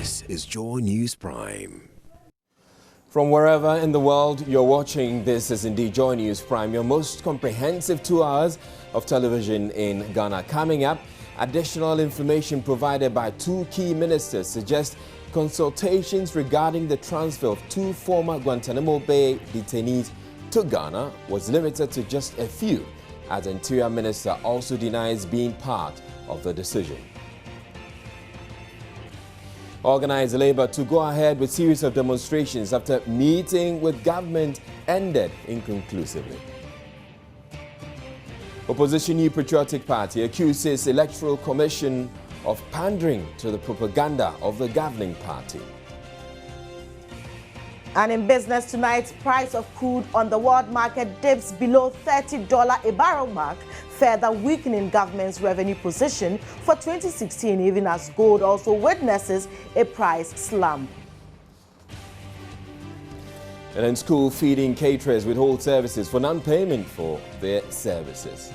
This is Joy News Prime. From wherever in the world you're watching, this is indeed Joy News Prime, your most comprehensive 2 hours of television in Ghana. Coming up, additional information provided by 2 key ministers suggests consultations regarding the transfer of 2 former Guantanamo Bay detainees to Ghana was limited to just a few, as the Interior Minister also denies being part of the decision. Organized labor to go ahead with series of demonstrations after meeting with government ended inconclusively. Opposition New Patriotic Party accuses Electoral Commission of pandering to the propaganda of the governing party. And in business tonight, price of crude on the world market dips below $30 a barrel mark, further weakening government's revenue position for 2016, even as gold also witnesses a price slump. And in school feeding caterers withhold services for non-payment for their services.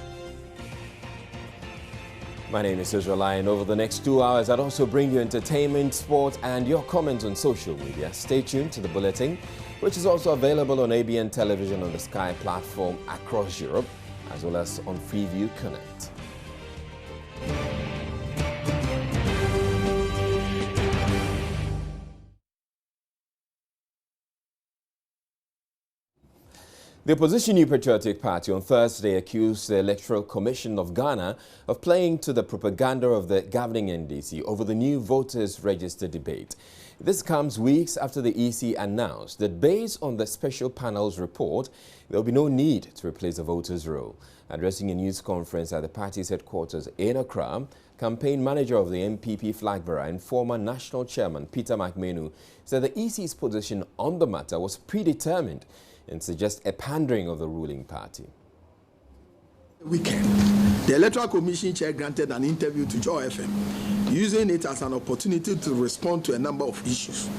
My name is Israel Lion. Over the next 2 hours, I'd also bring you entertainment, sport, and your comments on social media. Stay tuned to the bulletin, which is also available on ABN Television on the Sky platform across Europe, as well as on Freeview Connect. The opposition New Patriotic Party on Thursday accused the Electoral Commission of Ghana of playing to the propaganda of the governing NDC over the new voters register debate. This comes weeks after the EC announced that based on the special panel's report, there will be no need to replace the voters' roll. Addressing a news conference at the party's headquarters in Accra, campaign manager of the MPP flag bearer and former national chairman Peter McMenu said the EC's position on the matter was predetermined and suggests a pandering of the ruling party. Weekend, the Electoral Commission chair granted an interview to Joy FM, using it as an opportunity to respond to a number of issues.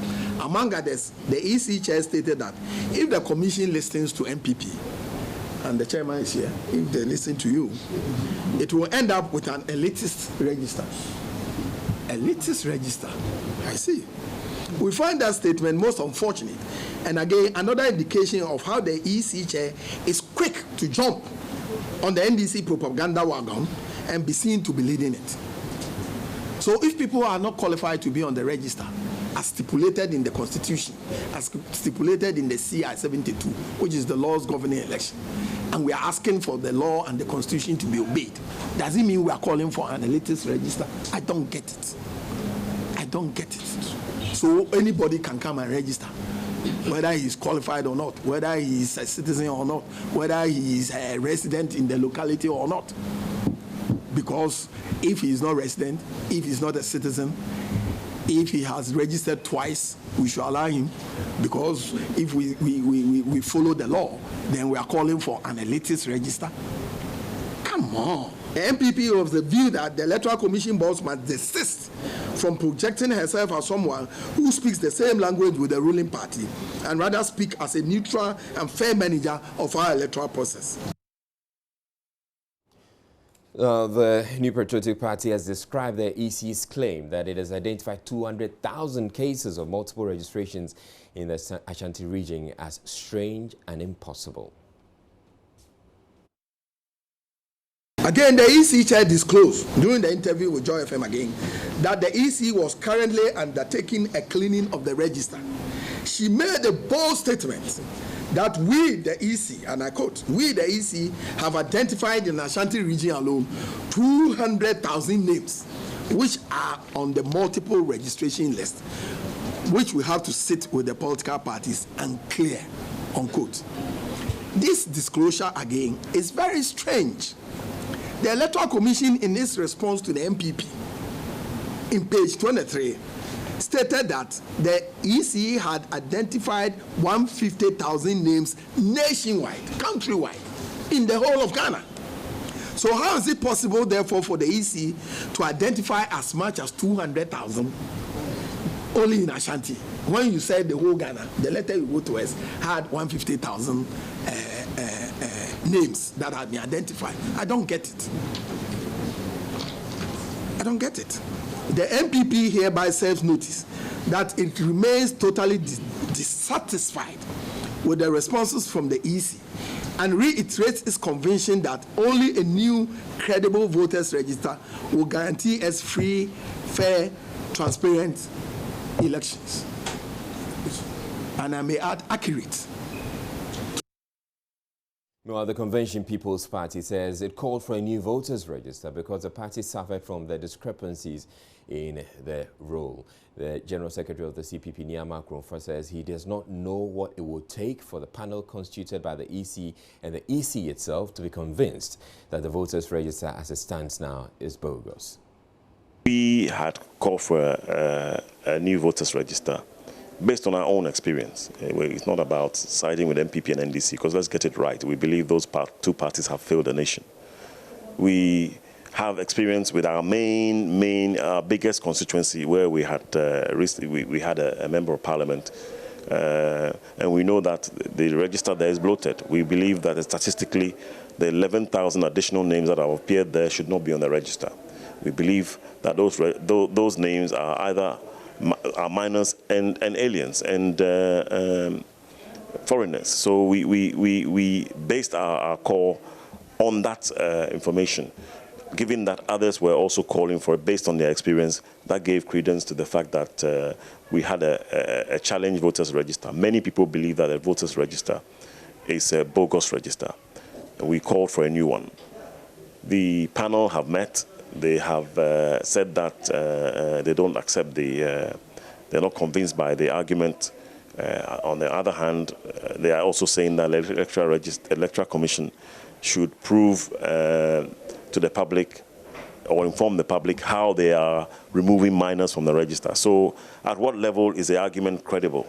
Among others, the EC chair stated that if the commission listens to MPP, and the chairman is here, if they listen to you, it will end up with an elitist register. Elitist register, I see. We find that statement most unfortunate, and again, another indication of how the EC chair is quick to jump on the NDC propaganda wagon and be seen to be leading it. So if people are not qualified to be on the register, as stipulated in the Constitution, as stipulated in the CI 72, which is the laws governing election, and we are asking for the law and the Constitution to be obeyed, does it mean we are calling for an elitist register? I don't get it. I don't get it. So anybody can come and register, whether he is qualified or not, whether he is a citizen or not, whether he is a resident in the locality or not. Because if he is not resident, if he is not a citizen, if he has registered twice, we should allow him, because if we follow the law, then we are calling for an elitist register. Come on. The MPP was the view that the Electoral Commission boss must desist from projecting herself as someone who speaks the same language with the ruling party and rather speak as a neutral and fair manager of our electoral process. The New Patriotic Party has described the EC's claim that it has identified 200,000 cases of multiple registrations in the Ashanti region as strange and impossible. Again, the EC chair disclosed during the interview with Joy FM again that the EC was currently undertaking a cleaning of the register. She made a bold statement that we, the EC, and I quote, we, the EC, have identified in the Ashanti region alone 200,000 names which are on the multiple registration list, which we have to sit with the political parties and clear, unquote. This disclosure, again, is very strange. The Electoral Commission, in its response to the MPP, in page 23, stated that the EC had identified 150,000 names nationwide, countrywide, in the whole of Ghana. So how is it possible, therefore, for the EC to identify as much as 200,000 only in Ashanti? When you said the whole Ghana, the letter you wrote to us had 150,000 names that had been identified. I don't get it. I don't get it. The MPP hereby serves notice that it remains totally dissatisfied with the responses from the EC and reiterates its conviction that only a new credible voters register will guarantee us free, fair, transparent elections. And I may add, accurate. Meanwhile, the Convention People's Party says it called for a new voters register because the party suffered from the discrepancies in the role. The General Secretary of the CPP, Niyama Kromfa, says he does not know what it will take for the panel constituted by the EC and the EC itself to be convinced that the voters register as it stands now is bogus. We had called for a new voters register based on our own experience. It's not about siding with MPP and NDC, because let's get it right. We believe those two parties have failed the nation. We have experience with our biggest constituency, where we had we had a member of parliament, and we know that the register there is bloated. We believe that statistically, the 11,000 additional names that have appeared there should not be on the register. We believe that those names are either minors and aliens and foreigners. So we based our call on that information. Given that others were also calling for it based on their experience, that gave credence to the fact that we had a challenge voters register. Many people believe that a voters register is a bogus register. We called for a new one. The panel have met. They have said that they don't accept they're not convinced by the argument. On the other hand, they are also saying that the Electoral Commission should prove to the public or inform the public how they are removing minors from the register. So at what level is the argument credible?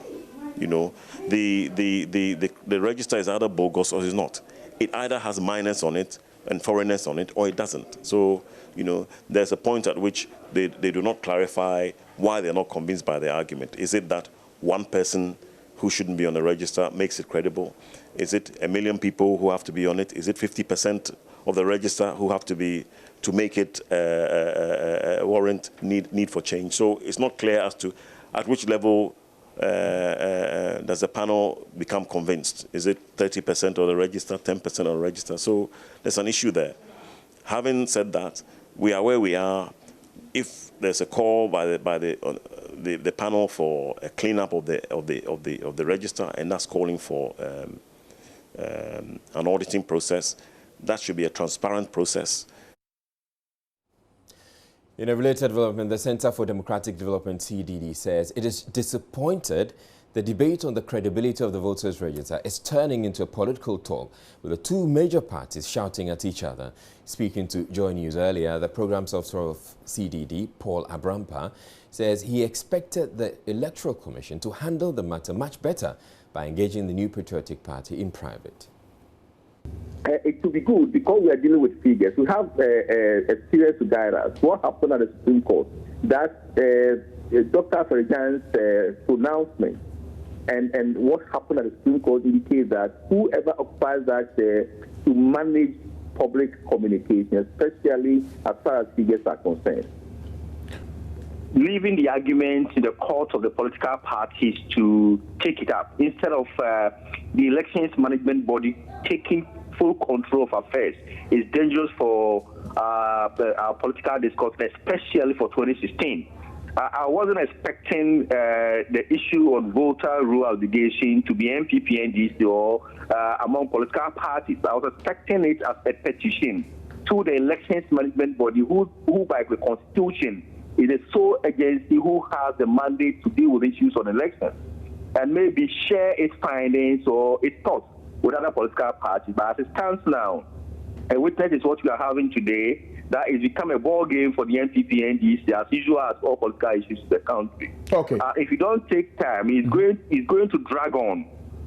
You know, the register is either bogus or is not. It either has minors on it and foreigners on it, or it doesn't. So, you know, there's a point at which they do not clarify why they're not convinced by the argument. Is it that one person who shouldn't be on the register makes it credible? Is it 1 million people who have to be on it? Is it 50% of the register who have to be to make it warrant need for change? So it's not clear as to at which level does the panel become convinced. Is it 30% of the register, 10% of the register? So there's an issue there. Having said that, we are where we are. If there's a call by the panel for a cleanup of the register, and that's calling for an auditing process, that should be a transparent process. In a related development, the Center for Democratic Development, CDD, says it is disappointed the debate on the credibility of the voters' register is turning into a political talk, with the two major parties shouting at each other. Speaking to Joy News earlier, the program's officer of CDD, Paul Abrampa, says he expected the Electoral Commission to handle the matter much better by engaging the New Patriotic Party in private. It would be good because we are dealing with figures. We have a series to guide us. What happened at the Supreme Court? That Dr. Ferijan's pronouncement and what happened at the Supreme Court indicates that whoever occupies that chair to manage public communication, especially as far as figures are concerned. Leaving the argument in the court of the political parties to take it up instead of the elections management body taking full control of affairs is dangerous for our political discourse, especially for 2016. I wasn't expecting the issue on voter rule obligation to be MPP and DC or among political parties. I was expecting it as a petition to the elections management body, who by the Constitution is the sole agency who has the mandate to deal with issues on elections, and maybe share its findings or its thoughts with other political parties. But as it stands now, a witness is what we are having today. That is become a ball game for the NPP and NDC, as usual as all political issues in the country. Okay. If you don't take time, it's going to drag on,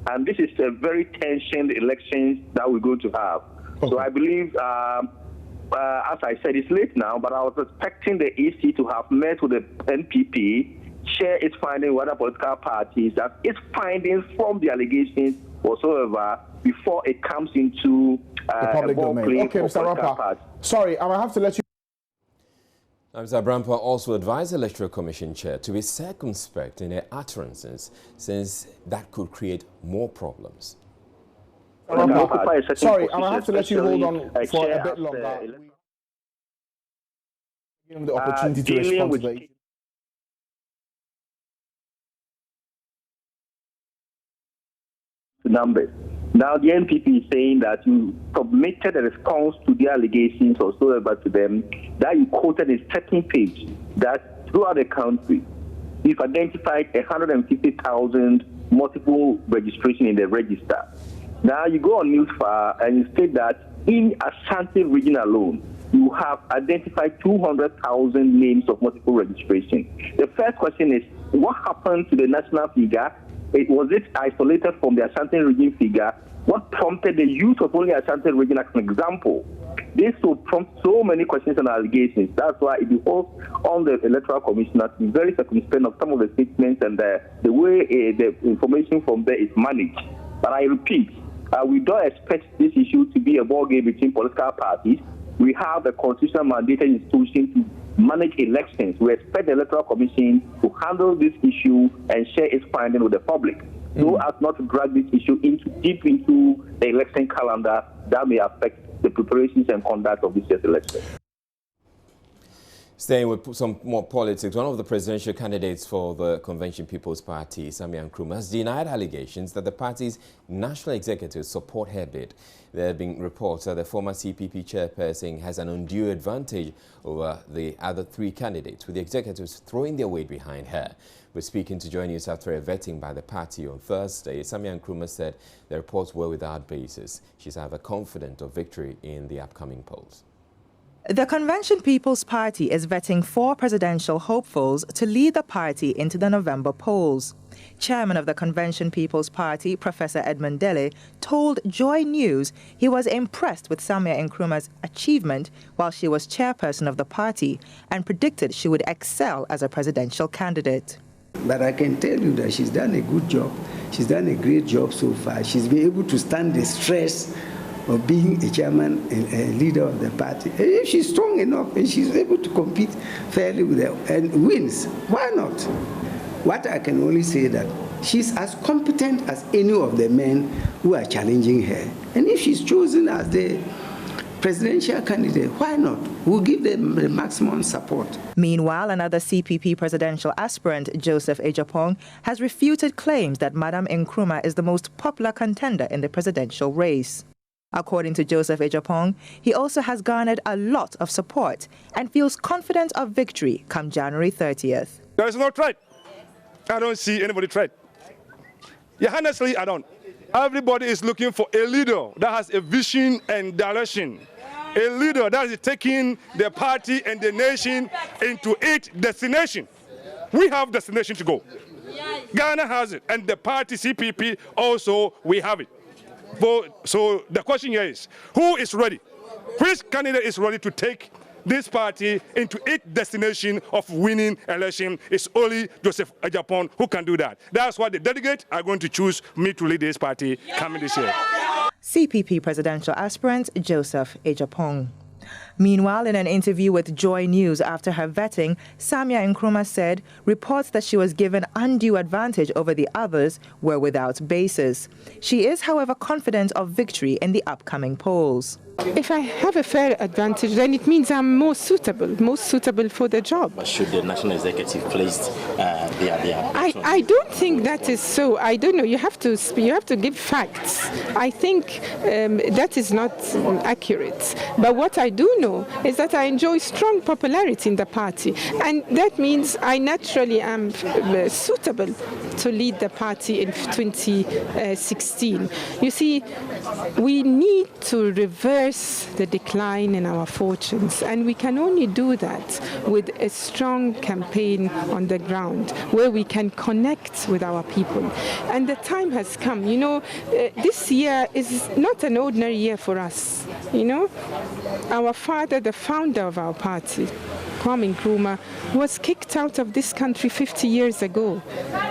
and this is a very tensioned elections that we're going to have. Okay. So I believe, as I said, it's late now, but I was expecting the EC to have met with the NPP, share its findings with other political parties, that its findings from the allegations whatsoever before it comes into the public domain. Okay, Mr. Rapper. Sorry, I will have to let you. Mr. Brampa also advised the Electoral Commission chair to be circumspect in their utterances, since that could create more problems. Sorry, I'll have to let you hold on for a bit longer. Give him the opportunity to respond to the numbers. Now, the NPP is saying that you submitted a response to the allegations or so about to them, that you quoted a certain page that throughout the country, you've identified 150,000 multiple registration in the register. Now, you go on Newsfire and you state that in Asante region alone, you have identified 200,000 names of multiple registration. The first question is, what happened to the national figure? Was it isolated from the Asante region figure? What prompted the use of only Asante region as an example? This will prompt so many questions and allegations. That's why it behoves on the Electoral Commissioner to be very circumspect of some of the statements and the way the information from there is managed. But I repeat, we don't expect this issue to be a ball game between political parties. We have a constitutional mandated institution to manage elections. We expect the Electoral Commission to handle this issue and share its findings with the public, so as not to drag this issue deep into the election calendar that may affect the preparations and conduct of this year's election. Staying with some more politics, one of the presidential candidates for the Convention People's Party, Samia Nkrumah, has denied allegations that the party's national executives support her bid. There have been reports that the former CPP chairperson has an undue advantage over the other three candidates, with the executives throwing their weight behind her. But speaking to Joy News after a vetting by the party on Thursday, Samia Nkrumah said the reports were without basis. She's however confident of victory in the upcoming polls. The Convention People's Party is vetting 4 presidential hopefuls to lead the party into the November polls. Chairman of the Convention People's Party, Professor Edmund Dele, told Joy News he was impressed with Samia Nkrumah's achievement while she was chairperson of the party and predicted she would excel as a presidential candidate. But I can tell you that she's done a good job. She's done a great job so far. She's been able to stand the stress of being a chairman, a leader of the party. And if she's strong enough and she's able to compete fairly with them and wins, why not? What I can only say that she's as competent as any of the men who are challenging her. And if she's chosen as the presidential candidate, why not? We'll give them the maximum support. Meanwhile, another CPP presidential aspirant, Joseph Ejapong, has refuted claims that Madam Nkrumah is the most popular contender in the presidential race. According to Joseph Ejapong, he also has garnered a lot of support and feels confident of victory come January 30th. There is no threat. I don't see anybody threat. Yeah, honestly, I don't. Everybody is looking for a leader that has a vision and direction. A leader that is taking the party and the nation into its destination. We have destination to go. Ghana has it, and the party CPP also, we have it. So the question here is, who is ready? Which candidate is ready to take this party into its destination of winning election? It's only Joseph Ejapong who can do that. That's why the delegates are going to choose me to lead this party coming this year. CPP presidential aspirant Joseph Ejapong. Meanwhile, in an interview with Joy News after her vetting, Samia Nkrumah said reports that she was given undue advantage over the others were without basis. She is, however, confident of victory in the upcoming polls. If I have a fair advantage, then it means I'm more suitable for the job. But should the national executive place their I don't think that is so. I don't know. You have to give facts. I think that is not accurate. But what I do know is that I enjoy strong popularity in the party, and that means I naturally am suitable to lead the party in 2016. You see, we need to reverse the decline in our fortunes, and we can only do that with a strong campaign on the ground where we can connect with our people. And the time has come. You know, this year is not an ordinary year for us. You know, our father, the founder of our party, Kwame Nkrumah, was kicked out of this country 50 years ago.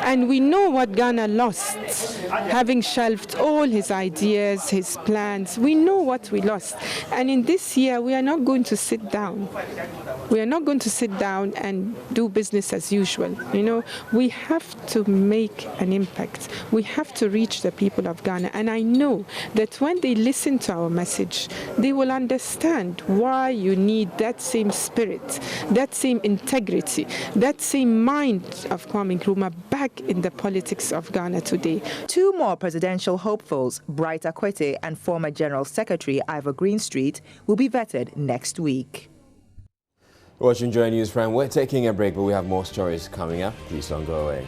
And we know what Ghana lost, having shelved all his ideas, his plans. We know what we lost. And in this year, we are not going to sit down. We are not going to sit down and do business as usual. You know, we have to make an impact. We have to reach the people of Ghana. And I know that when they listen to our message, they will understand why you need that same spirit, that same integrity, that same mind of Kwame Nkrumah back in the politics of Ghana today. Two more presidential hopefuls, Bright Akwete and former General Secretary Ivor Greenstreet, will be vetted next week. Watching Joy News Prime, we're taking a break, but we have more stories coming up. Please don't go away.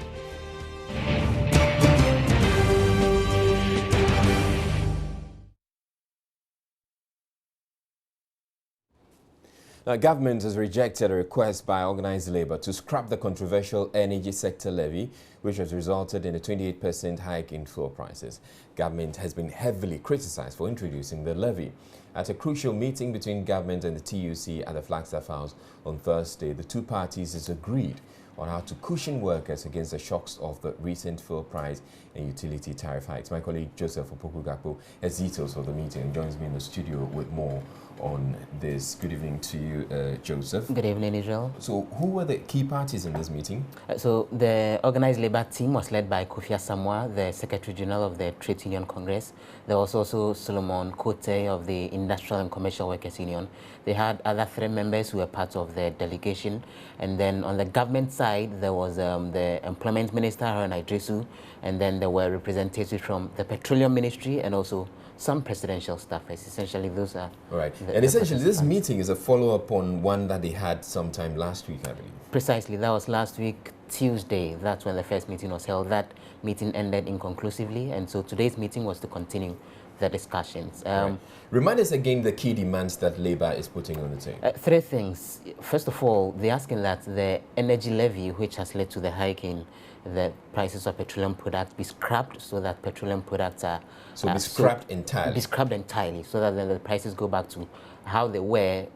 The government has rejected a request by organized labor to scrap the controversial energy sector levy, which has resulted in a 28% hike in fuel prices. Government has been heavily criticized for introducing the levy. At a crucial meeting between government and the TUC at the Flagstaff House on Thursday, the two parties agreed on how to cushion workers against the shocks of the recent fuel price and utility tariff hikes. My colleague Joseph Opoku-Gakpo has details of the meeting and joins me in the studio with more on this. Good evening to you, Joseph. Good evening, Israel. So who were the key parties in this meeting? So the organized labor team was led by Kofi Asamoah, the Secretary General of the Trade Union Congress. There was also Solomon Kote of the Industrial and Commercial Workers Union. They had other 3 members who were part of the delegation. And then on the government side, there was the Employment Minister, Haron Idrisu, and then there were representatives from the Petroleum Ministry and also some presidential staffers. Essentially, those are... All right. And essentially, this meeting is a follow-up on one that they had sometime last week, I believe. Precisely. That was last week, Tuesday. That's when the first meeting was held. That meeting ended inconclusively, and so today's meeting was to continue the discussions. Right. Remind us again the key demands that Labour is putting on the table. 3 things. First of all, they're asking that the energy levy, which has led to the hike in the prices of petroleum products, be scrapped so that petroleum products are... So be scrapped entirely? Be scrapped entirely, so that then the prices go back to how they were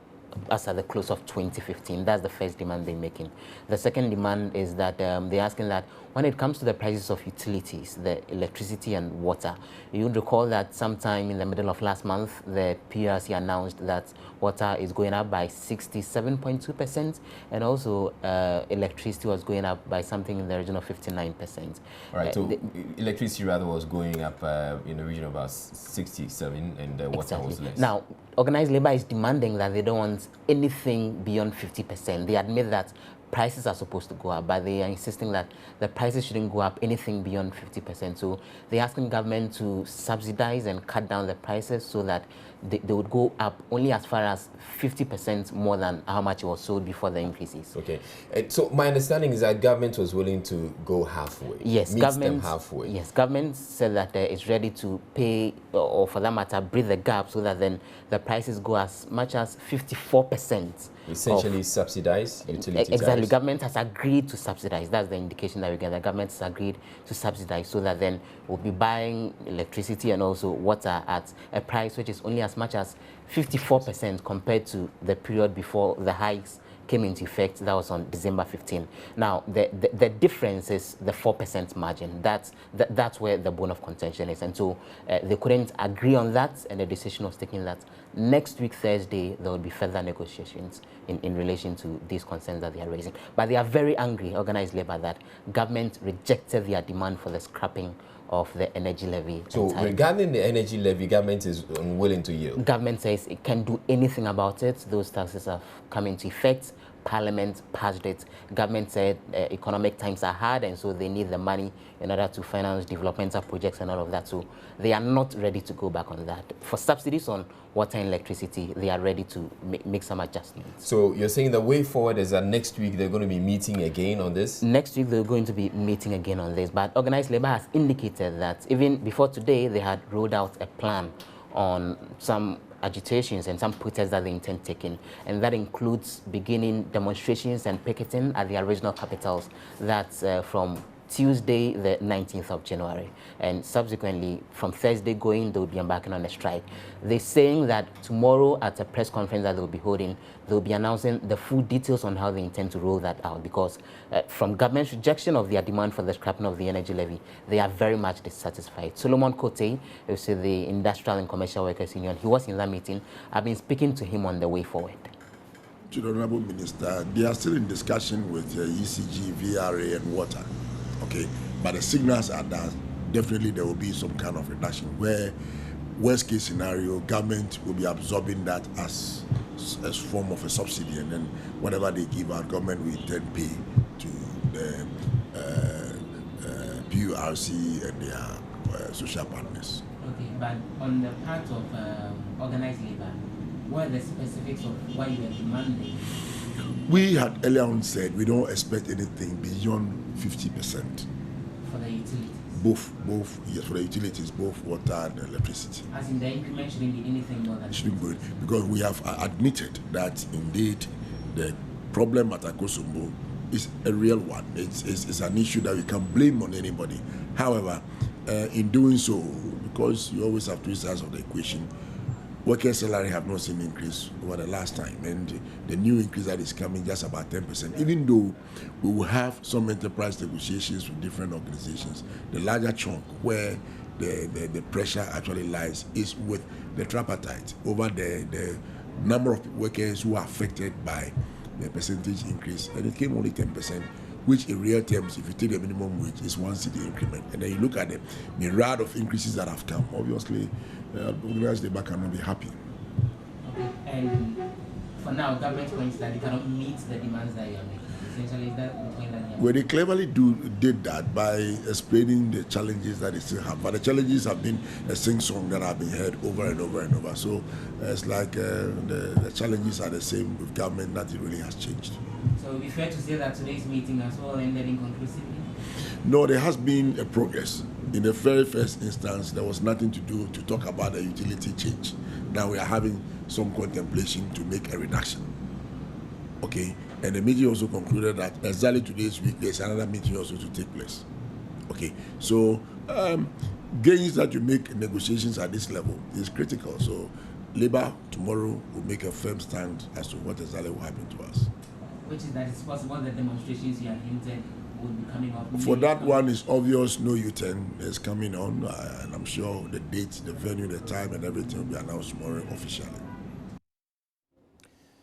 as at the close of 2015. That's the first demand they're making. The second demand is that they're asking that when it comes to the prices of utilities, the electricity and water, you would recall that sometime in the middle of last month, the PRC announced that water is going up by 67.2%, and also electricity was going up by something in the region of 59%. Right, so electricity rather was going up in the region of about 67, and water was less. Now, organized labor is demanding that they don't want anything beyond 50%. They admit that prices are supposed to go up, but they are insisting that the prices shouldn't go up anything beyond 50%. So they're asking government to subsidize and cut down the prices so that they would go up only as far as 50% more than how much it was sold before the increases. Okay. So my understanding is that government was willing to go halfway. Yes, government halfway. Yes, government said that it's ready to pay, or for that matter, bridge the gap so that then the prices go as much as 54%. Essentially subsidize utility Exactly. tariffs. Government has agreed to subsidize. That's the indication that we get. The government has agreed to subsidize so that then we'll be buying electricity and also water at a price which is only as much as 54% compared to the period before the hikes came into effect. That was on December 15. Now, the difference is the 4% margin. That's where the bone of contention is. And so they couldn't agree on that, and the decision was taken that next week, Thursday, there will be further negotiations in relation to these concerns that they are raising. But they are very angry, organized labor, that government rejected their demand for the scrapping of the energy levy. So regarding the energy levy, government is unwilling to yield? Government says it can't do anything about it. Those taxes have come into effect. Parliament passed it. Government said economic times are hard, and so they need the money in order to finance developmental projects and all of that. So they are not ready to go back on that. For subsidies on water and electricity, they are ready to make some adjustments. So you're saying the way forward is that next week they're going to be meeting again on this? Next week they're going to be meeting again on this. But organized labor has indicated that even before today, they had rolled out a plan on some agitations and some protests that they intend taking, and that includes beginning demonstrations and picketing at their regional capitals. That's from Tuesday, the 19th of January. And subsequently, from Thursday going, they'll be embarking on a strike. They're saying that tomorrow at a press conference that they'll be holding, they'll be announcing the full details on how they intend to roll that out, because from government's rejection of their demand for the scrapping of the energy levy, they are very much dissatisfied. Solomon Kote, who's the Industrial and Commercial Workers Union, he was in that meeting. I've been speaking to him on the way forward. To the Honorable Minister, they are still in discussion with ECG, VRA and water. Okay, but the signals are that definitely there will be some kind of reduction where worst case scenario, government will be absorbing that as form of a subsidy, and then whatever they give out, government will then pay to the PURC and their social partners. Okay, but on the part of organized labor, what are the specifics of what you are demanding? We had earlier on said we don't expect anything beyond 50%. For the utilities? Both, yes, for the utilities, both water and electricity. As in the increment shouldn't be anything more than... Shouldn't be, because we have admitted that indeed the problem at Akosombo is a real one. It's an issue that we can't blame on anybody. However, in doing so, because you always have two sides of the equation, worker salary have not seen increase over the last time, and the new increase that is coming just about 10%. Even though we will have some enterprise negotiations with different organizations, the larger chunk where the pressure actually lies is with the tripartite over the number of workers who are affected by the percentage increase, and it came only 10%. Which in real terms, if you take the minimum wage, is 1 cedi increment. And then you look at the myriad of increases that have come, obviously, organized labor cannot be happy. Okay. And for now, government points that they cannot meet the demands that you are making. Essentially, is that the point that you are making? Well, they cleverly did that by explaining the challenges that they still have. But the challenges have been a sing-song that have been heard over and over and over. So it's like the challenges are the same with government, nothing really has changed. So it would be fair to say that today's meeting as well ended inconclusively? No, there has been a progress. In the very first instance, there was nothing to do to talk about a utility change. Now we are having some contemplation to make a reduction. Okay, and the meeting also concluded that exactly today's week, there's another meeting also to take place. Okay, so gains that you make in negotiations at this level is critical. So Labour tomorrow will make a firm stand as to what exactly will happen to us. Which is that it's possible that demonstrations you have hinted will be coming up. For that one, it's obvious no U-turn is coming on, and I'm sure the date, the venue, the time, and everything will be announced tomorrow officially.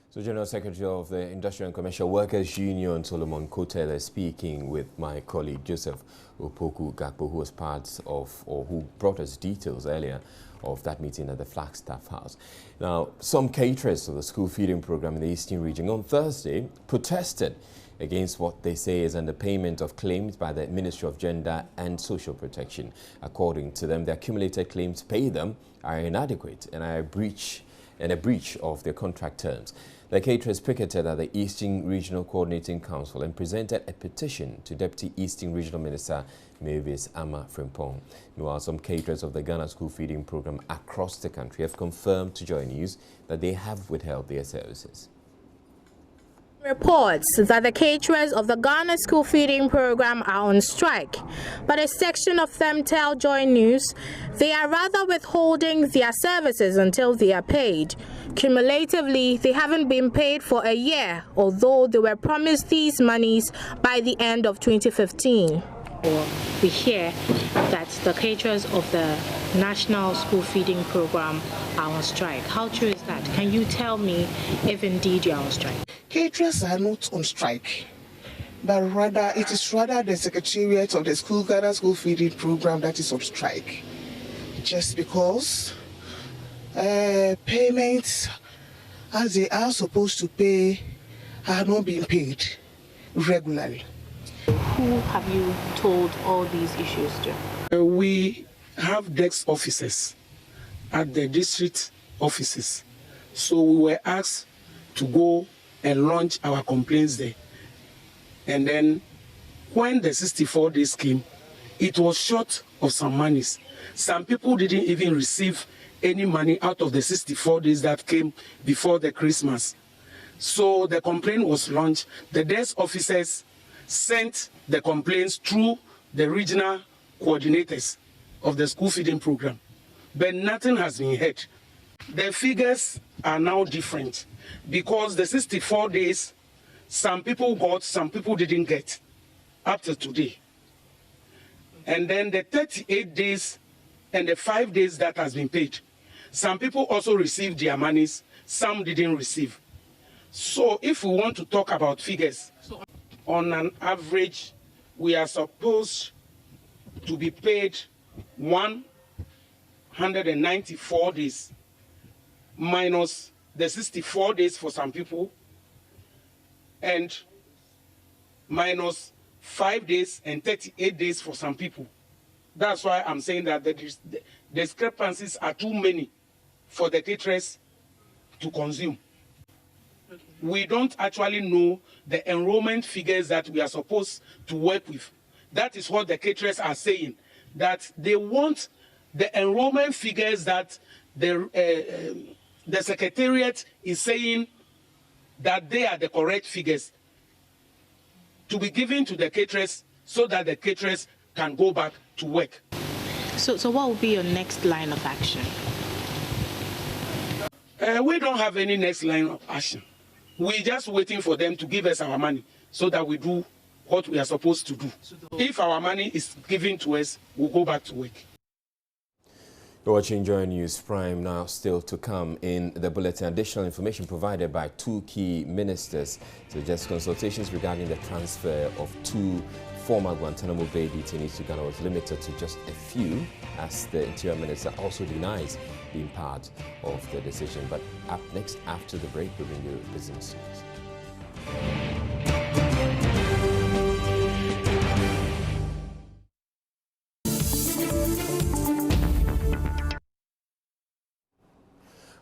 So General Secretary of the Industrial and Commercial Workers Union, Solomon Kote, speaking with my colleague Joseph Opoku Gakpo, who was part of, or who brought us details earlier of that meeting at the Flagstaff House. Now, some caterers of the school feeding program in the Eastern region on Thursday protested against what they say is underpayment of claims by the Ministry of Gender and Social Protection. According to them, the accumulated claims paid them are inadequate and are a breach of their contract terms. The caterers picketed at the Eastern Regional Coordinating Council and presented a petition to Deputy Eastern Regional Minister Mavis Ama Frimpong. Meanwhile, some caterers of the Ghana School Feeding Program across the country have confirmed to Joy News that they have withheld their services. Reports that the caterers of the Ghana School Feeding Program are on strike, but a section of them tell Joy News they are rather withholding their services until they are paid. Cumulatively, they haven't been paid for a year, although they were promised these monies by the end of 2015. We hear that the caterers of the National School Feeding Program are on strike. How true is that? Can you tell me if indeed you are on strike? Caterers are not on strike, but rather it is rather the Secretariat of the Ghana School Feeding Program that is on strike. Just because payments as they are supposed to pay are not being paid regularly. Who have you told all these issues to? We have desk officers at the district offices. So we were asked to go and launch our complaints there. And then when the 64 days came, it was short of some monies. Some people didn't even receive any money out of the 64 days that came before the Christmas. So the complaint was launched. The desk officers sent the complaints through the regional coordinators of the school feeding program, but nothing has been heard. The figures are now different because the 64 days, some people got, some people didn't get up to today. And then the 38 days and the 5 days that has been paid. Some people also received their monies, some didn't receive. So if we want to talk about figures, on an average, we are supposed to be paid 194 days minus the 64 days for some people and minus 5 days and 38 days for some people. That's why I'm saying that the discrepancies are too many for the caterers to consume. Okay. We don't actually know the enrollment figures that we are supposed to work with. That is what the caterers are saying, that they want the enrollment figures that the Secretariat is saying that they are the correct figures to be given to the caterers so that the caterers can go back to work. So what will be your next line of action? We don't have any next line of action. We're just waiting for them to give us our money so that we do what we are supposed to do. If our money is given to us, we'll go back to work. You're watching Joy News Prime. Now still to come in the bulletin. Additional information provided by 2 key ministers suggests consultations regarding the transfer of 2 former Guantanamo Bay detainees to Ghana was limited to just a few, as the Interior Minister also denies being part of the decision. But up next, after the break, we'll bring you business news.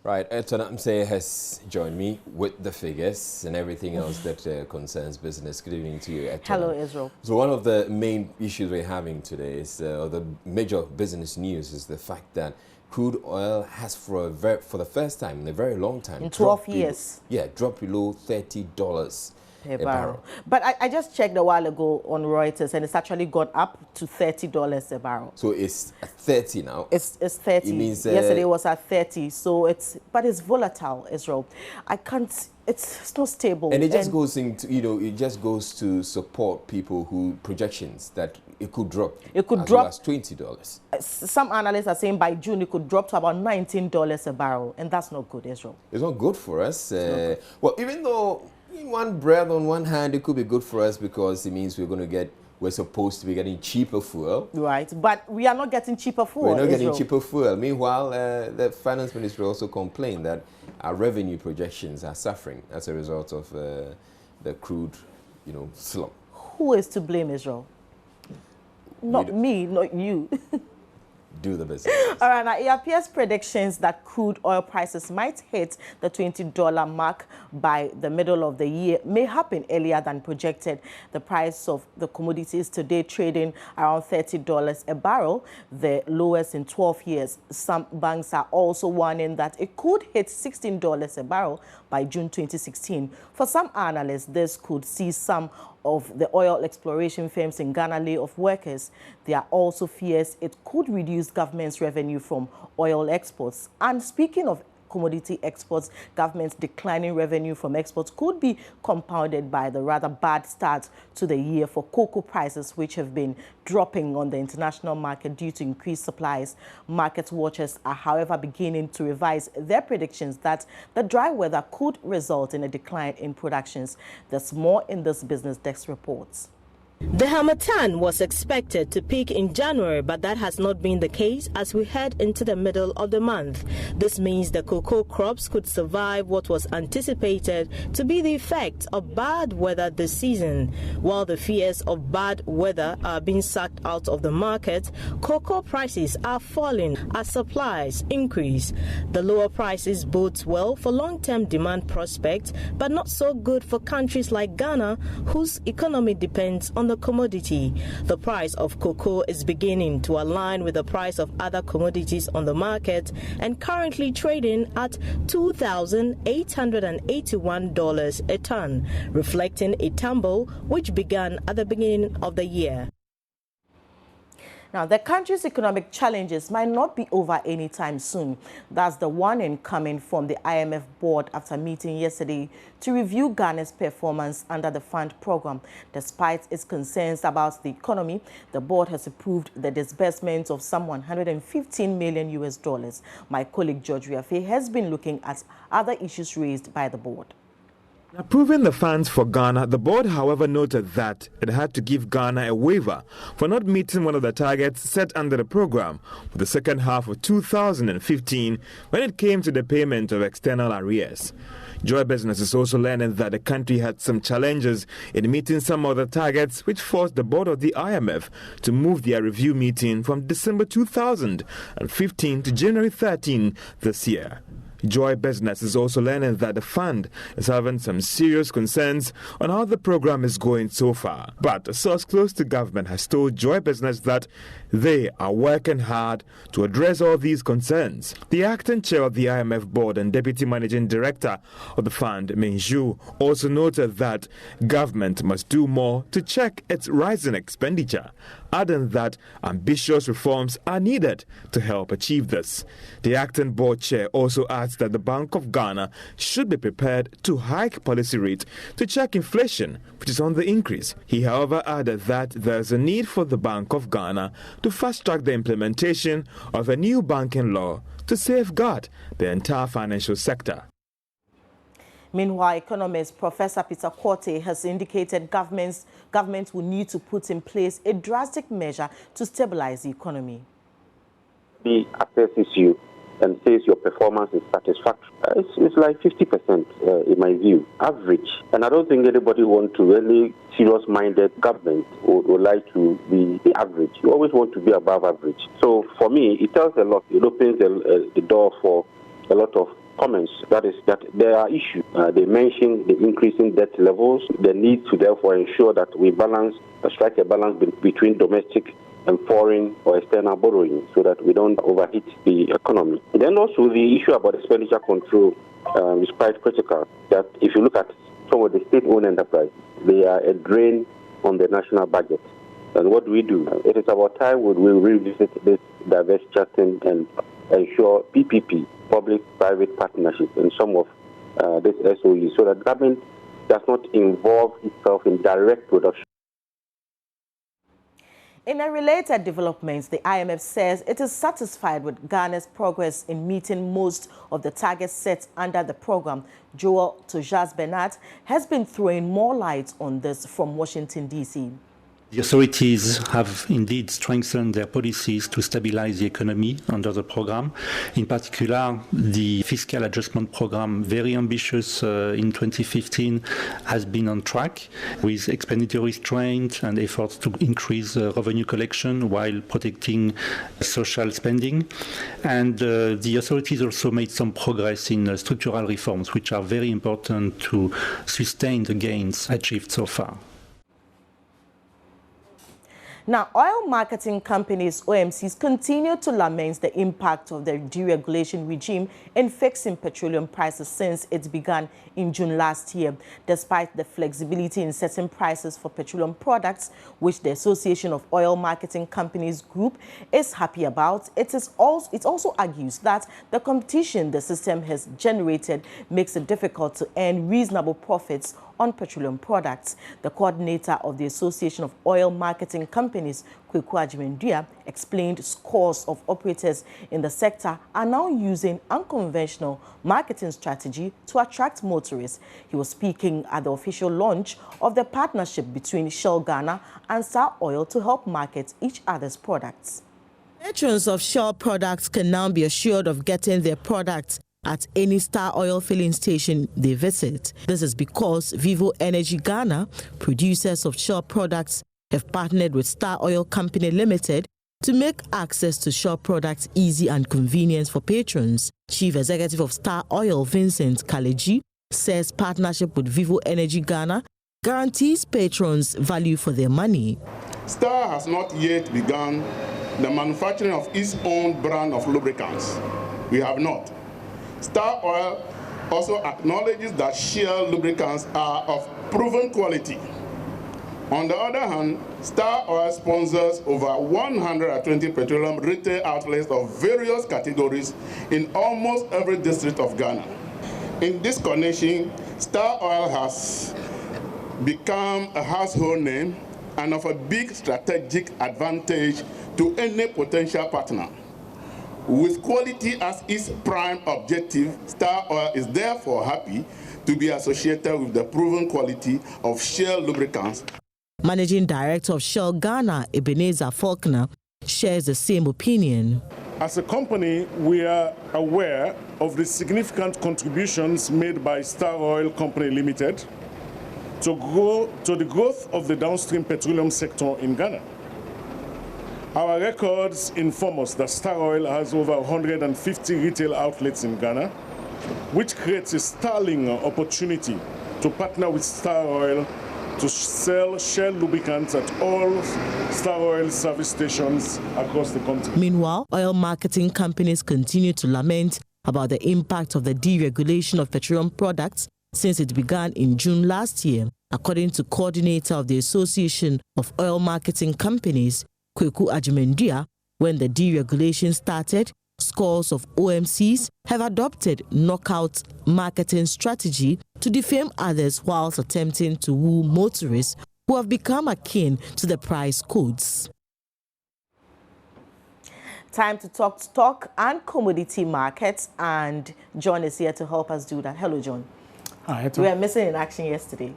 Right, Eton Amse has joined me with the figures and everything else that concerns business. Good evening to you, Eton. Hello, Israel. So one of the main issues we're having today is, or the major business news, is the fact that crude oil has, for the first time in a very long time, in 12 years, dropped below $30 a barrel. But I just checked a while ago on Reuters, and it's actually gone up to $30 a barrel. So it's at 30 now. It's 30. It means yesterday it was at 30. So it's volatile, Israel. I can't. It's not stable. And it just goes into, it just goes to support people who projections that it could drop. It could drop as $20. Some analysts are saying by June it could drop to about $19 a barrel, and that's not good, Israel. It's not good for us. Well, even though in one breath, on one hand, it could be good for us because it means we're supposed to be getting cheaper fuel. Right, but we are not getting cheaper fuel. We're not getting cheaper fuel. Meanwhile, the finance minister also complained that our revenue projections are suffering as a result of the crude, slump. Who is to blame, Israel? Not me, not you. Do the business. All right, now it appears predictions that crude oil prices might hit the $20 mark by the middle of the year may happen earlier than projected. The price of the commodities today trading around $30 a barrel, the lowest in 12 years. Some banks are also warning that it could hit $16 a barrel by June 2016. For some analysts, this could see some of the oil exploration firms in Ghana lay off workers. There are also fears it could reduce government's revenue from oil exports. And speaking of commodity exports, government's declining revenue from exports could be compounded by the rather bad start to the year for cocoa prices, which have been dropping on the international market due to increased supplies. Market watchers are, however, beginning to revise their predictions that the dry weather could result in a decline in productions. There's more in this Business Desk reports. The harmattan was expected to peak in January, but that has not been the case as we head into the middle of the month. This means the cocoa crops could survive what was anticipated to be the effect of bad weather this season. While the fears of bad weather are being sucked out of the market, cocoa prices are falling as supplies increase. The lower prices bodes well for long-term demand prospects, but not so good for countries like Ghana, whose economy depends on the commodity. The price of cocoa is beginning to align with the price of other commodities on the market and currently trading at $2,881 a ton, reflecting a tumble which began at the beginning of the year. Now, the country's economic challenges might not be over anytime soon. That's the warning coming from the IMF board after meeting yesterday to review Ghana's performance under the fund program. Despite its concerns about the economy, the board has approved the disbursement of some $115 million. My colleague George Riafe has been looking at other issues raised by the board. Approving the funds for Ghana, the board, however, noted that it had to give Ghana a waiver for not meeting one of the targets set under the program for the second half of 2015 when it came to the payment of external arrears. Joy Business is also learning that the country had some challenges in meeting some of the targets, which forced the board of the IMF to move their review meeting from December 2015 to January 13 this year. Joy Business is also learning that the fund is having some serious concerns on how the program is going so far. But a source close to government has told Joy Business that they are working hard to address all these concerns. The acting chair of the IMF board and deputy managing director of the fund, Minju, also noted that government must do more to check its rising expenditure, adding that ambitious reforms are needed to help achieve this. The acting board chair also adds that the Bank of Ghana should be prepared to hike policy rate to check inflation, which is on the increase. He, however, added that there is a need for the Bank of Ghana to fast-track the implementation of a new banking law to safeguard the entire financial sector. Meanwhile, economist Professor Peter Quartey has indicated government will need to put in place a drastic measure to stabilize the economy. He assesses you and says your performance is satisfactory. It's like 50% in my view, average. And I don't think anybody wants to really serious-minded government would like to be the average. You always want to be above average. So for me, it tells a lot. It opens the door for a lot of comments. That is that there are issues. They mention the increasing debt levels, the need to therefore ensure that we strike a balance between domestic and foreign or external borrowing so that we don't overheat the economy. And then also the issue about expenditure control is quite critical. That if you look at some of the state-owned enterprises, they are a drain on the national budget. And what do? It is about time we revisit this diverse chatting and ensure PPP, public-private partnership, in some of this SOE so that government does not involve itself in direct production. In a related development, the IMF says it is satisfied with Ghana's progress in meeting most of the targets set under the program. Joel Tojas Bernat has been throwing more light on this from Washington, D.C. The authorities have indeed strengthened their policies to stabilize the economy under the program. In particular, the fiscal adjustment program, very ambitious in 2015, has been on track with expenditure restraint and efforts to increase revenue collection while protecting social spending. And the authorities also made some progress in structural reforms, which are very important to sustain the gains achieved so far. Now, oil marketing companies, OMCs, continue to lament the impact of the deregulation regime in fixing petroleum prices since it began in June last year. Despite the flexibility in setting prices for petroleum products, which the Association of Oil Marketing Companies Group is happy about, it also argues that the competition the system has generated makes it difficult to earn reasonable profits on petroleum products. The coordinator of the Association of Oil Marketing Companies, Kweku Ajimendua, explained scores of operators in the sector are now using unconventional marketing strategy to attract motorists. He was speaking at the official launch of the partnership between Shell Ghana and Star Oil to help market each other's products. Patrons of Shell products can now be assured of getting their products at any Star Oil filling station they visit. This is because Vivo Energy Ghana, producers of Shell products, have partnered with Star Oil Company Limited to make access to Shell products easy and convenient for patrons. Chief Executive of Star Oil, Vincent Kaleji, says partnership with Vivo Energy Ghana guarantees patrons value for their money. Star has not yet begun the manufacturing of its own brand of lubricants. We have not. Star Oil also acknowledges that Shell lubricants are of proven quality. On the other hand, Star Oil sponsors over 120 petroleum retail outlets of various categories in almost every district of Ghana. In this connection, Star Oil has become a household name and of a big strategic advantage to any potential partner. With quality as its prime objective, Star Oil is therefore happy to be associated with the proven quality of Shell lubricants. Managing Director of Shell Ghana, Ebenezer Faulkner, shares the same opinion. As a company, we are aware of the significant contributions made by Star Oil Company Limited to the growth of the downstream petroleum sector in Ghana. Our records inform us that Star Oil has over 150 retail outlets in Ghana, which creates a sterling opportunity to partner with Star Oil to sell Shell lubricants at all Star Oil service stations across the country. Meanwhile, oil marketing companies continue to lament about the impact of the deregulation of petroleum products since it began in June last year. According to coordinator of the Association of Oil Marketing Companies, Kweku Ajimendia, when the deregulation started, scores of OMCs have adopted knockout marketing strategy to defame others whilst attempting to woo motorists who have become akin to the price codes. Time to talk stock and commodity markets, and John is here to help us do that. Hello, John. Hi, we were missing in action yesterday.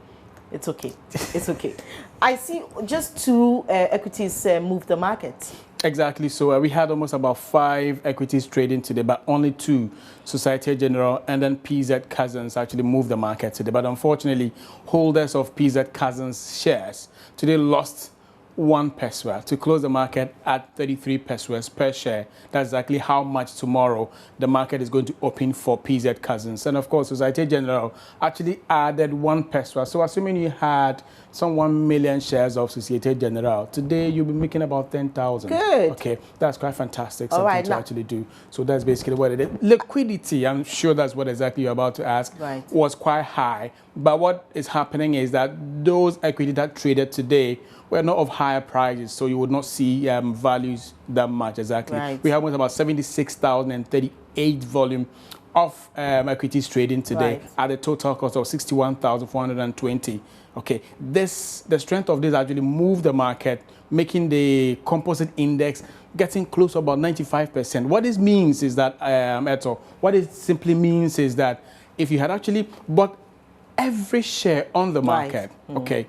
It's okay. It's okay. I see just two equities move the market. Exactly. So we had almost about 5 equities trading today, but only 2, Societe Generale and then PZ Cousins, actually moved the market today. But unfortunately, holders of PZ Cousins shares today lost 1 pesewa to close the market at 33 pesewas per share. That's exactly how much tomorrow the market is going to open for PZ Cousins. And of course, Societe Generale actually added 1 pesewa. So assuming you had some 1 million shares of Societe Generale, today you'll be making about 10,000. Good. Okay, that's quite fantastic. All right, to actually do. So that's basically what it is. Liquidity, I'm sure that's what exactly you're about to ask, was quite high. But what is happening is that those equities that traded today were not of higher prices, so you would not see values that much exactly. Right. We have about 76,038 volume of equities trading today at a total cost of 61,420. Okay, the strength of this actually moved the market, making the composite index getting close to about 95%. What this means is that, Eto, what it simply means is that if you had actually bought every share on the market, okay,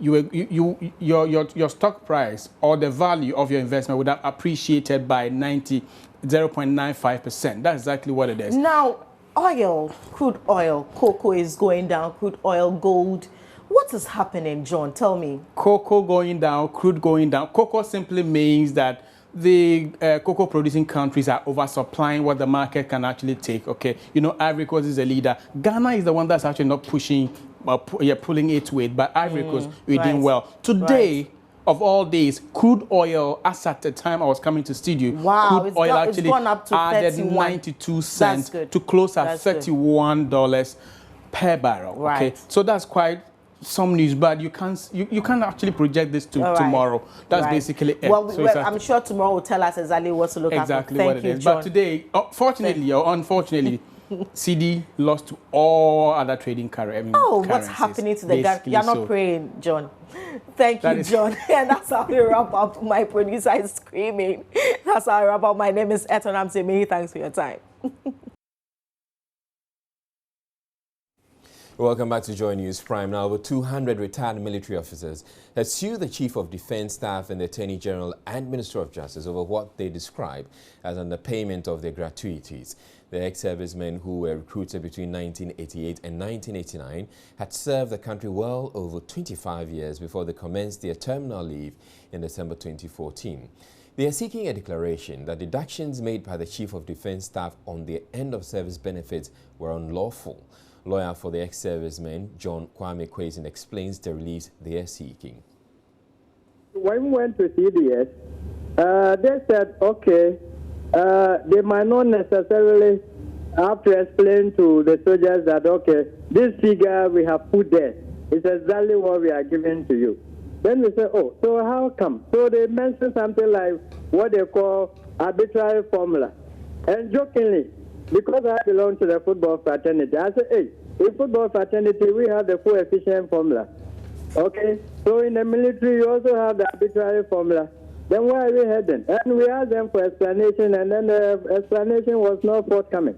your stock price or the value of your investment would have appreciated by 0.95%. That's exactly what it is. Now, oil, crude oil, cocoa is going down, crude oil, gold. What is happening, John? Tell me. Cocoa going down, crude going down. Cocoa simply means that the cocoa producing countries are oversupplying what the market can actually take. Okay, you know, Ivory Coast is a leader. Ghana is the one that's actually not pushing, pulling its weight, but Ivory Coast, we're doing well. Today, of all days, crude oil, as at the time I was coming to studio, crude oil actually added 92 cents to close at $31 per barrel. Okay, so that's quite some news, but you can't actually project this to tomorrow. That's basically it. Well, I'm sure tomorrow will tell us exactly what to look at. Exactly what it is. But today, fortunately or unfortunately, CD lost to all other trading currencies. Oh, what's happening to the Ghana? You're not praying, John. Thank you, John. And that's how we wrap up. My producer is screaming. That's how I wrap up. My name is Eton. I'm saying many thanks for your time. Welcome back to Joy News Prime. Now, over 200 retired military officers have sued the Chief of Defense Staff and the Attorney General and Minister of Justice over what they describe as underpayment of their gratuities. The ex-servicemen who were recruited between 1988 and 1989 had served the country well over 25 years before they commenced their terminal leave in December 2014. They are seeking a declaration that deductions made by the Chief of Defense Staff on their end-of-service benefits were unlawful. Lawyer for the ex-servicemen, John Kwame Kwezin, explains the relief they are seeking. When we went to CDS, they said, okay, they might not necessarily have to explain to the soldiers that, okay, this figure we have put there is exactly what we are giving to you. Then we say, oh, so how come? So they mention something like what they call arbitrary formula. And jokingly, because I belong to the football fraternity, I say, hey, in football fraternity, we have the coefficient formula. Okay? So in the military, you also have the arbitrary formula. Then why are we heading? And we asked them for explanation, and then the explanation was not forthcoming.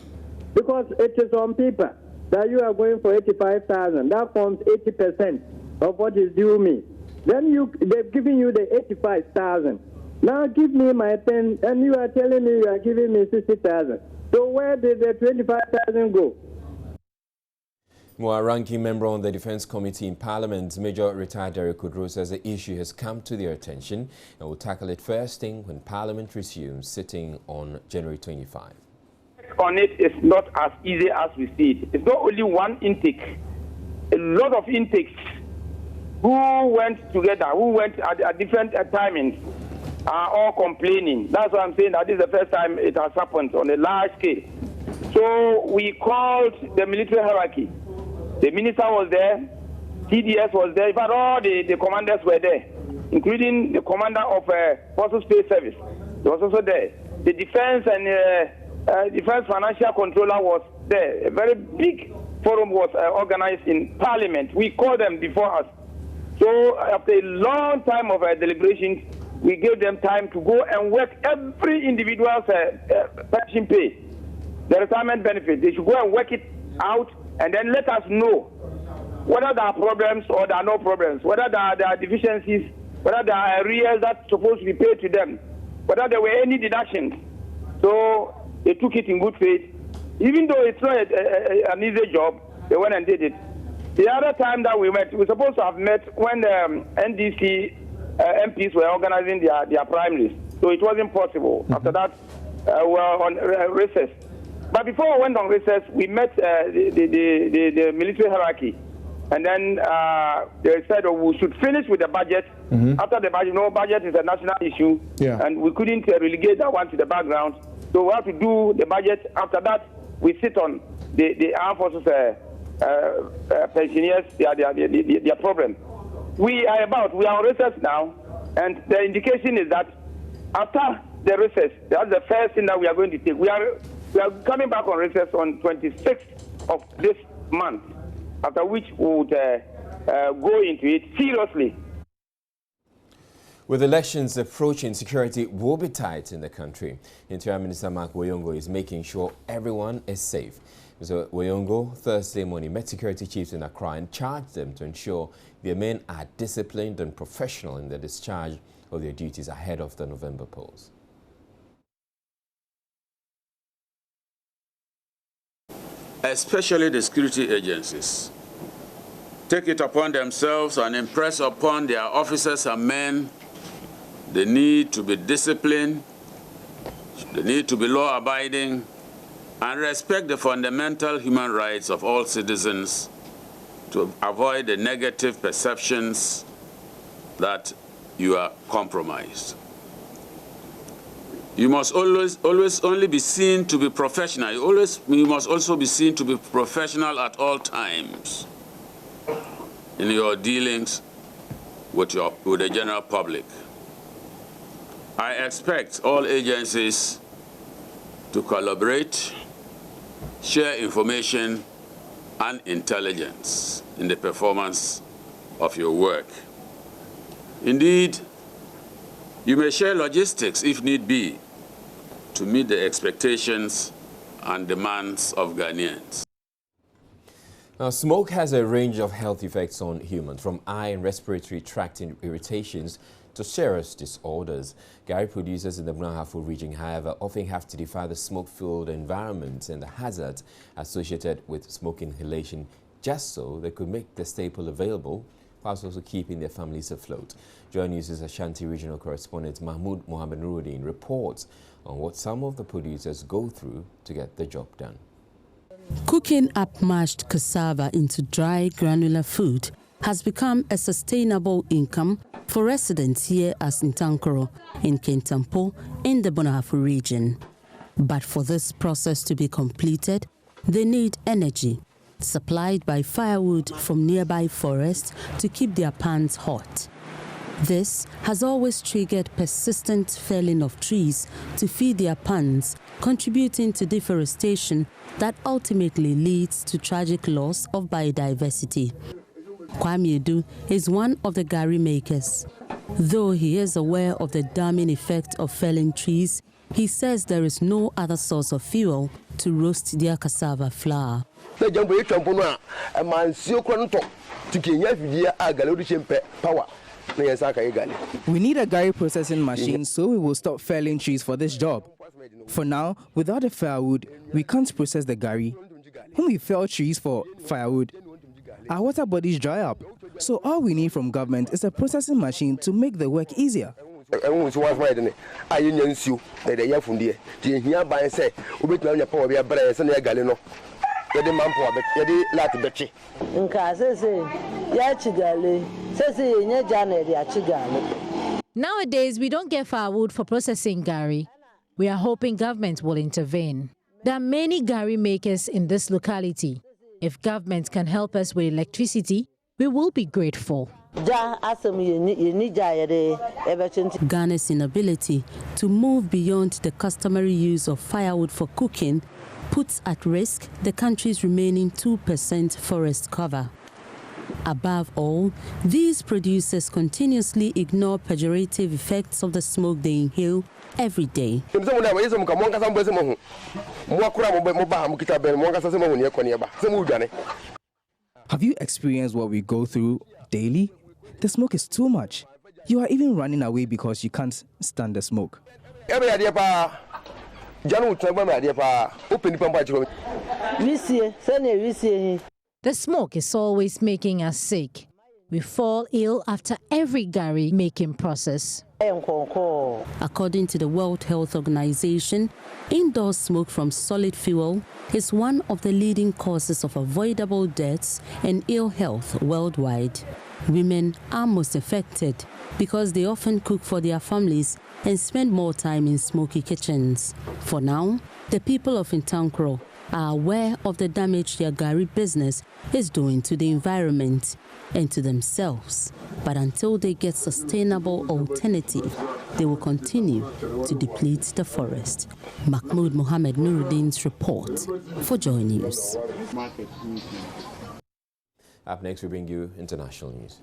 Because it is on paper that you are going for 85,000. That forms 80% of what is due me. Then they've given you the 85,000. Now give me my 10, and you are telling me you are giving me 60,000. So where did the 25,000 go? More ranking member on the Defense Committee in Parliament, Major retired Derek Kudrow, says the issue has come to their attention and will tackle it first thing when Parliament resumes sitting on January 25. On it is not as easy as we see it. It's not only one intake. A lot of intakes who went together, who went at different timings, are all complaining. That's why I'm saying that this is the first time it has happened on a large scale. So we called the military hierarchy. The minister was there, TDS was there, in fact all the commanders were there, including the commander of Forces Space Service. He was also there. The defense and defense financial controller was there. A very big forum was organized in Parliament. We called them before us. So after a long time of deliberations, we gave them time to go and work every individual's pension pay, the retirement benefit. They should go and work it out and then let us know whether there are problems or there are no problems, whether there are deficiencies, whether there are arrears that's supposed to be paid to them, whether there were any deductions. So they took it in good faith. Even though it's not an easy job, they went and did it. The other time that we met, we were supposed to have met when the NDC MPs were organizing their primaries. So it wasn't possible. After that, we were on recess. But before we went on recess, we met the military hierarchy. And then they said, oh, we should finish with the budget. After the budget, budget is a national issue. And we couldn't relegate that one to the background. So we have to do the budget. After that, we sit on the armed forces pensioners, their problem. We are on recess now, and the indication is that after the recess, that's the first thing that we are going to take. We are coming back on recess on 26th of this month, after which we would go into it seriously. With elections approaching, security will be tight in the country. Interior Minister Mark Woyongo is making sure everyone is safe. Mr. Woyongo Thursday morning met security chiefs in Accra and charged them to ensure their men are disciplined and professional in the discharge of their duties ahead of the November polls. Especially the security agencies, take it upon themselves and impress upon their officers and men the need to be disciplined, the need to be law-abiding, and respect the fundamental human rights of all citizens to avoid the negative perceptions that you are compromised. You must always only be seen to be professional. You must also be seen to be professional at all times in your dealings with the general public. I expect all agencies to collaborate, share information and intelligence in the performance of your work. Indeed, you may share logistics if need be to meet the expectations and demands of Ghanaians. Now, smoke has a range of health effects on humans, from eye and respiratory tract irritations to serious disorders. Gari producers in the Ghana.Video region, however, often have to defy the smoke-filled environment and the hazards associated with smoke inhalation just so they could make the staple available, whilst also keeping their families afloat. Joy News' Ashanti regional correspondent Mahmoud Mohammed Nuruddin reports on what some of the producers go through to get the job done. Cooking up mashed cassava into dry granular food has become a sustainable income for residents here at Ntankoro in Kintampo in the Ghana.Video region. But for this process to be completed, they need energy, supplied by firewood from nearby forests to keep their pans hot. This has always triggered persistent felling of trees to feed their ponds, contributing to deforestation that ultimately leads to tragic loss of biodiversity. Kwame Edu is one of the gari makers. Though he is aware of the damning effect of felling trees, he says there is no other source of fuel to roast their cassava flour. We need a gari processing machine, so we will stop felling trees for this job. For now, without the firewood, we can't process the gari. When we fell trees for firewood, our water bodies dry up. So all we need from government is a processing machine to make the work easier. Nowadays, we don't get firewood for processing gari. We are hoping government will intervene. There are many gari makers in this locality. If government can help us with electricity, we will be grateful. Ghana's inability to move beyond the customary use of firewood for cooking puts at risk the country's remaining 2% forest cover. Above all, these producers continuously ignore pejorative effects of the smoke they inhale every day. Have you experienced what we go through daily? The smoke is too much. You are even running away because you can't stand the smoke. The smoke is always making us sick. We fall ill after every gari making process. According to the World Health Organization, indoor smoke from solid fuel is one of the leading causes of avoidable deaths and ill health worldwide. Women are most affected because they often cook for their families and spend more time in smoky kitchens. For now, the people of Intankoro are aware of the damage their gari business is doing to the environment and to themselves. But until they get sustainable alternative, they will continue to deplete the forest. Mahmoud Mohammed Nuruddin's report for Joy News. Up next, we bring you international news.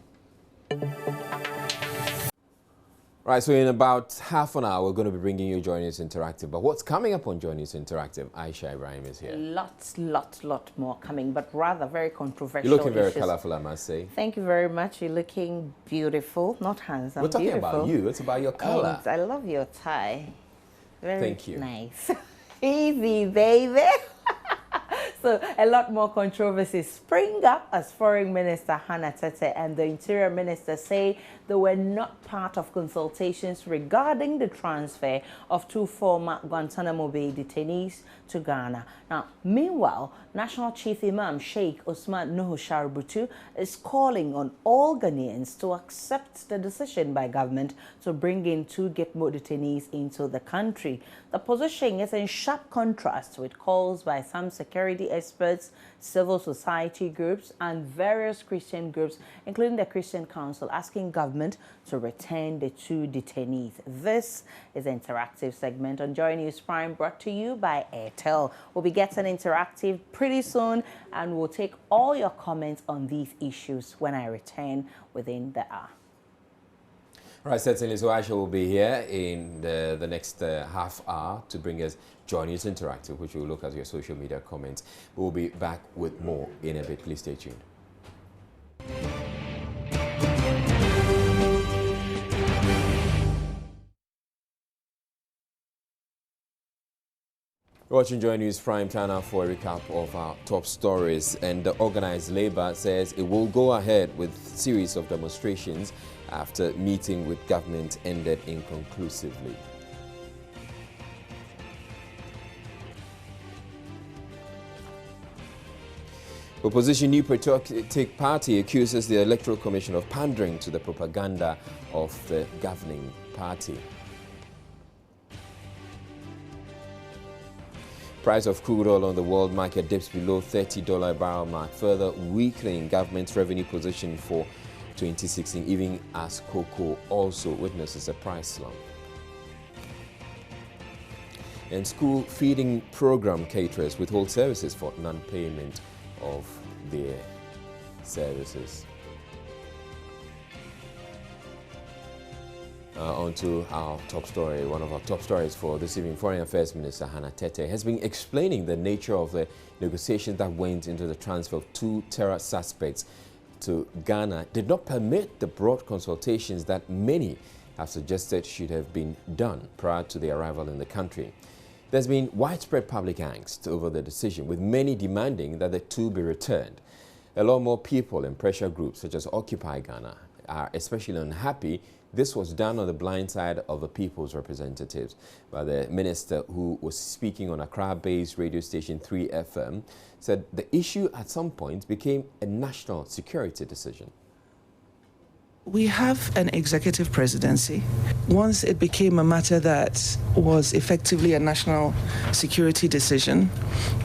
Right, so in about half an hour, we're going to be bringing you Joy News Interactive. But what's coming up on Joy News Interactive? Aisha Ibrahim is here. Lot more coming, but rather very controversial. You're looking very issues. colorful, I must say. Thank you very much. You're looking beautiful, not handsome. We're talking beautiful. about you. It's about your color. And I love your tie. Very Thank you. Nice. Easy, baby. So a lot more controversies spring up as Foreign Minister Hannah Tete and the Interior Minister say they were not part of consultations regarding the transfer of 2 former Guantanamo Bay detainees to Ghana. Now, meanwhile, National Chief Imam Sheikh Osman Nuhu Shaributu is calling on all Ghanaians to accept the decision by government to bring in 2 Gitmo detainees into the country. The position is in sharp contrast with calls by some security experts, civil society groups, and various Christian groups, including the Christian Council, asking government to return the 2 detainees. This is an interactive segment on Joy News Prime, brought to you by Airtel. We'll be getting interactive pretty soon, and we'll take all your comments on these issues when I return within the hour. All right, certainly. So Aisha will be here in the next half hour to bring us Joy News Interactive, which will look at your social media comments. We'll be back with more in a bit. Please stay tuned. Watching Joy News Prime Channel for a recap of our top stories. And the organized labor says it will go ahead with a series of demonstrations after meeting with government ended inconclusively. Opposition New Patriotic Party accuses the Electoral Commission of pandering to the propaganda of the governing party. Price of crude oil on the world market dips below $30 a barrel mark, further weakening government's revenue position for 2016, even as cocoa also witnesses a price slump. And school feeding program caterers withhold services for non-payment of their services. On to our top story. One of our top stories for this evening, Foreign Affairs Minister Hannah Tete has been explaining the nature of the negotiations that went into the transfer of 2 terror suspects to Ghana did not permit the broad consultations that many have suggested should have been done prior to their arrival in the country. There's been widespread public angst over the decision, with many demanding that the 2 be returned. A lot more people and pressure groups such as Occupy Ghana are especially unhappy this was done on the blind side of the people's representatives. But the minister, who was speaking on Accra-based radio station 3FM, said the issue at some point became a national security decision. We have an executive presidency. Once it became a matter that was effectively a national security decision,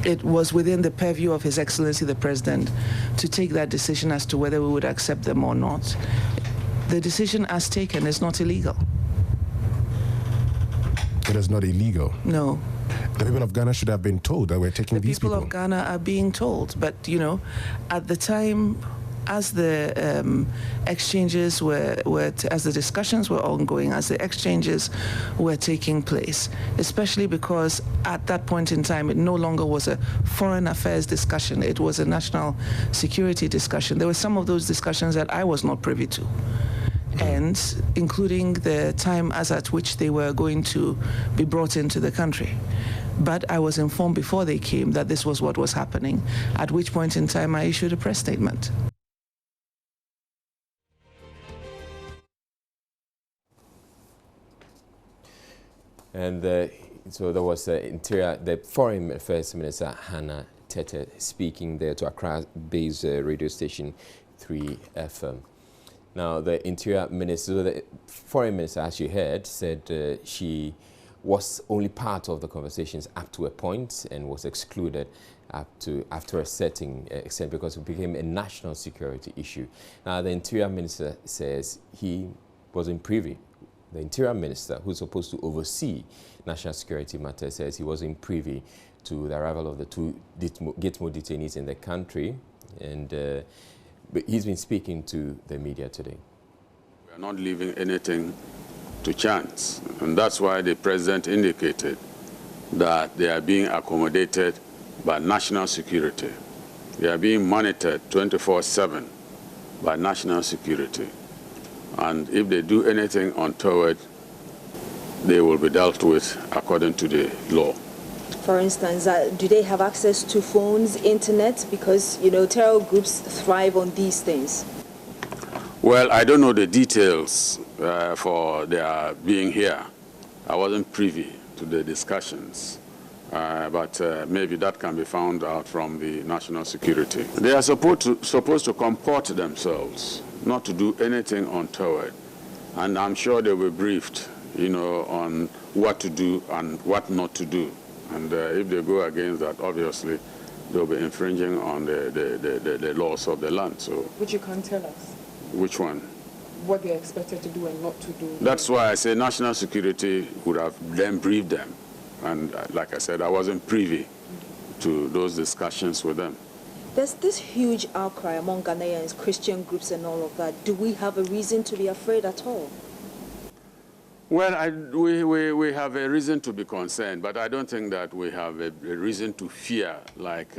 it was within the purview of His Excellency the President to take that decision as to whether we would accept them or not. The decision as taken is not illegal. It is not illegal? No. The people of Ghana should have been told that we're taking these people. The people of Ghana are being told, but, you know, at the time, as the exchanges as the discussions were ongoing, as the exchanges were taking place, especially because at that point in time it no longer was a foreign affairs discussion, it was a national security discussion. There were some of those discussions that I was not privy to, and including the time as at which they were going to be brought into the country. But I was informed before they came that this was what was happening, at which point in time I issued a press statement. And so there was the Foreign Affairs Minister Hannah Tete speaking there to Accra-based radio station 3FM. Now, the Interior Minister, the Foreign Minister, as you heard, said she was only part of the conversations up to a point and was excluded after a certain extent because it became a national security issue. Now, the Interior Minister says he wasn't privy. The Interior Minister, who's supposed to oversee national security matters, says he wasn't privy to the arrival of the 2 Gitmo detainees in the country, and but he's been speaking to the media today. We are not leaving anything to chance, and that's why the President indicated that they are being accommodated by national security. They are being monitored 24/7 by national security. And if they do anything untoward, they will be dealt with according to the law. For instance, do they have access to phones, internet? Because, you know, terror groups thrive on these things. Well, I don't know the details for their being here. I wasn't privy to the discussions. But maybe that can be found out from the national security. They are supposed to comport themselves, not to do anything untoward. And I'm sure they were briefed, you know, on what to do and what not to do. And if they go against that, obviously, they'll be infringing on the laws of the land. So, which you can't tell us. Which one? What they're expected to do and not to do. That's why I say national security would have then briefed them. And like I said, I wasn't privy to those discussions with them. There's this huge outcry among Ghanaians, Christian groups and all of that. Do we have a reason to be afraid at all? Well, we have a reason to be concerned, but I don't think that we have a reason to fear like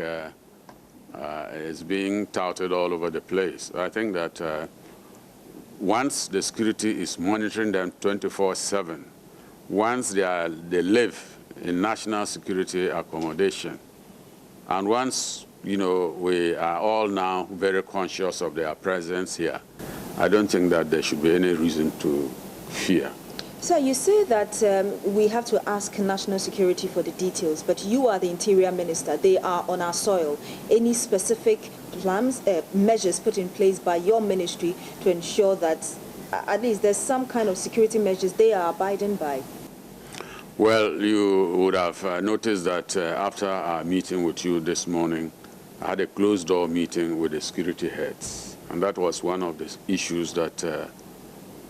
it's being touted all over the place. I think that once the security is monitoring them 24/7, once they live in national security accommodation, and once, you know, we are all now very conscious of their presence here, I don't think that there should be any reason to fear. So you say that we have to ask national security for the details, but you are the Interior Minister. They are on our soil. Any specific plans, measures put in place by your ministry to ensure that at least there's some kind of security measures they are abiding by? Well, you would have noticed that after our meeting with you this morning, I had a closed-door meeting with the security heads. And that was one of the issues that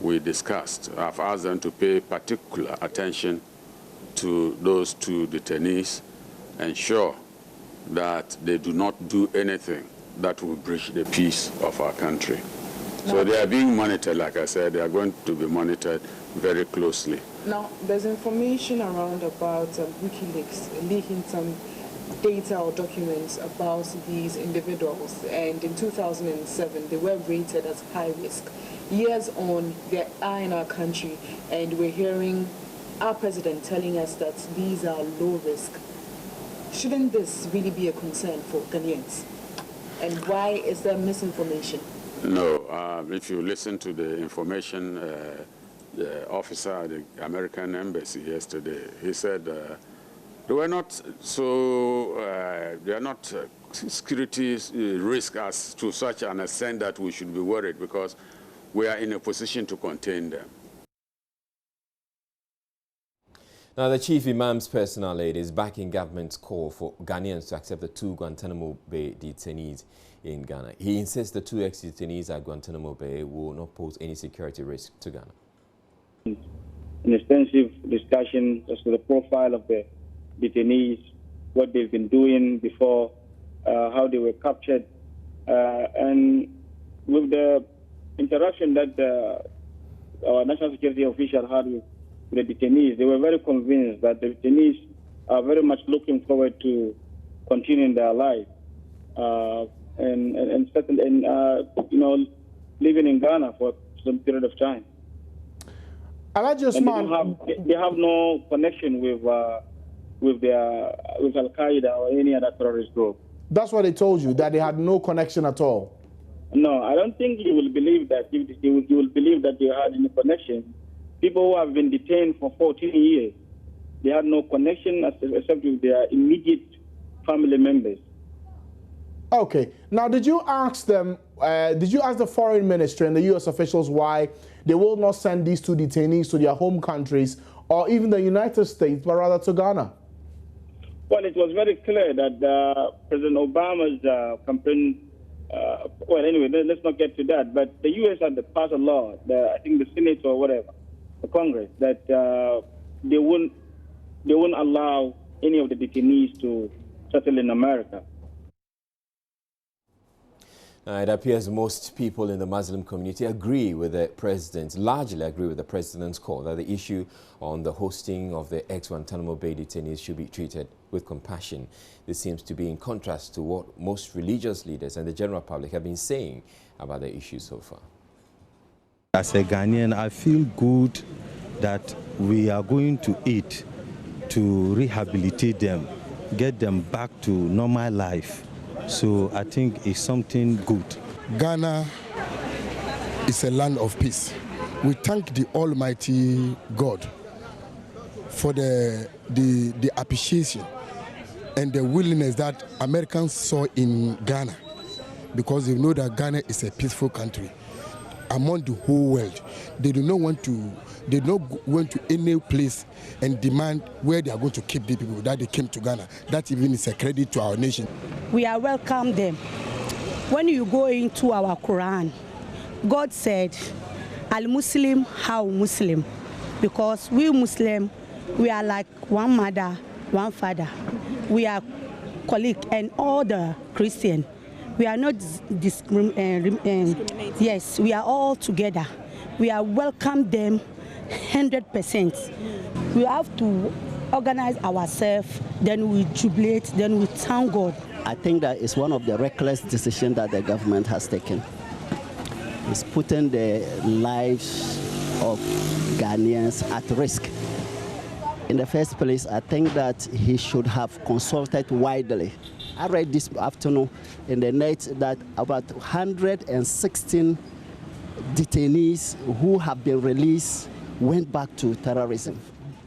we discussed. I've asked them to pay particular attention to those two detainees, ensure that they do not do anything that will breach the peace of our country. So they are being monitored, like I said, they are going to be monitored very closely. Now, there's information around about WikiLeaks leaking some data or documents about these individuals, and in 2007 they were rated as high risk. Years on, they are in our country, and we're hearing our president telling us that these are low risk. Shouldn't this really be a concern for Ghanaians? And why is there misinformation? No, if you listen to the information the officer at the American embassy yesterday, he said they were not so, they are not security risk as to such an extent that we should be worried, because we are in a position to contain them. Now, the chief imam's personal aide is backing government's call for Ghanaians to accept the 2 Guantanamo Bay detainees in Ghana. He insists the 2 ex-detainees at Guantanamo Bay will not pose any security risk to Ghana. An extensive discussion as to the profile of the detainees, what they've been doing before, how they were captured, and with the interaction that our national security official had with the detainees, they were very convinced that the detainees are very much looking forward to continuing their life and settle in, you know, living in Ghana for some period of time. They have no connection with Al-Qaeda or any other terrorist group. That's what they told you, that they had no connection at all. No, I don't think you will believe that. You will believe that they had any connection. People who have been detained for 14 years, they had no connection except with their immediate family members. Okay. Now, did you ask them, did you ask the foreign ministry and the U.S. officials why they will not send these 2 detainees to their home countries or even the United States, but rather to Ghana? Well, it was very clear that President Obama's campaign, well, anyway, let's not get to that, but the U.S. had passed a law, I think the Senate or whatever, the Congress, that they wouldn't allow any of the detainees to settle in America. It appears most people in the Muslim community agree with the president, largely agree with the president's call that the issue on the hosting of the ex-Guantanamo Bay detainees should be treated with compassion. This seems to be in contrast to what most religious leaders and the general public have been saying about the issue so far. As a Ghanaian, I feel good that we are going to aid to rehabilitate them, get them back to normal life. So I think it's something good. Ghana is a land of peace. We thank the Almighty God for the appreciation and the willingness that Americans saw in Ghana, because they know that Ghana is a peaceful country among the whole world. They do not want to any place and demand where they are going to keep the people that they came to Ghana. That even is a credit to our nation. We are welcome them. When you go into our Quran, God said, Al-Muslim, how Muslim? Because we Muslim, we are like one mother, one father. We are colleagues, and all the Christian. We are not yes, we are all together. We are welcome them 100%. We have to organize ourselves, then we jubilate, then we thank God. I think that is one of the reckless decisions that the government has taken. It's putting the lives of Ghanaians at risk. In the first place, I think that he should have consulted widely. I read this afternoon in the net that about 116 detainees who have been released went back to terrorism.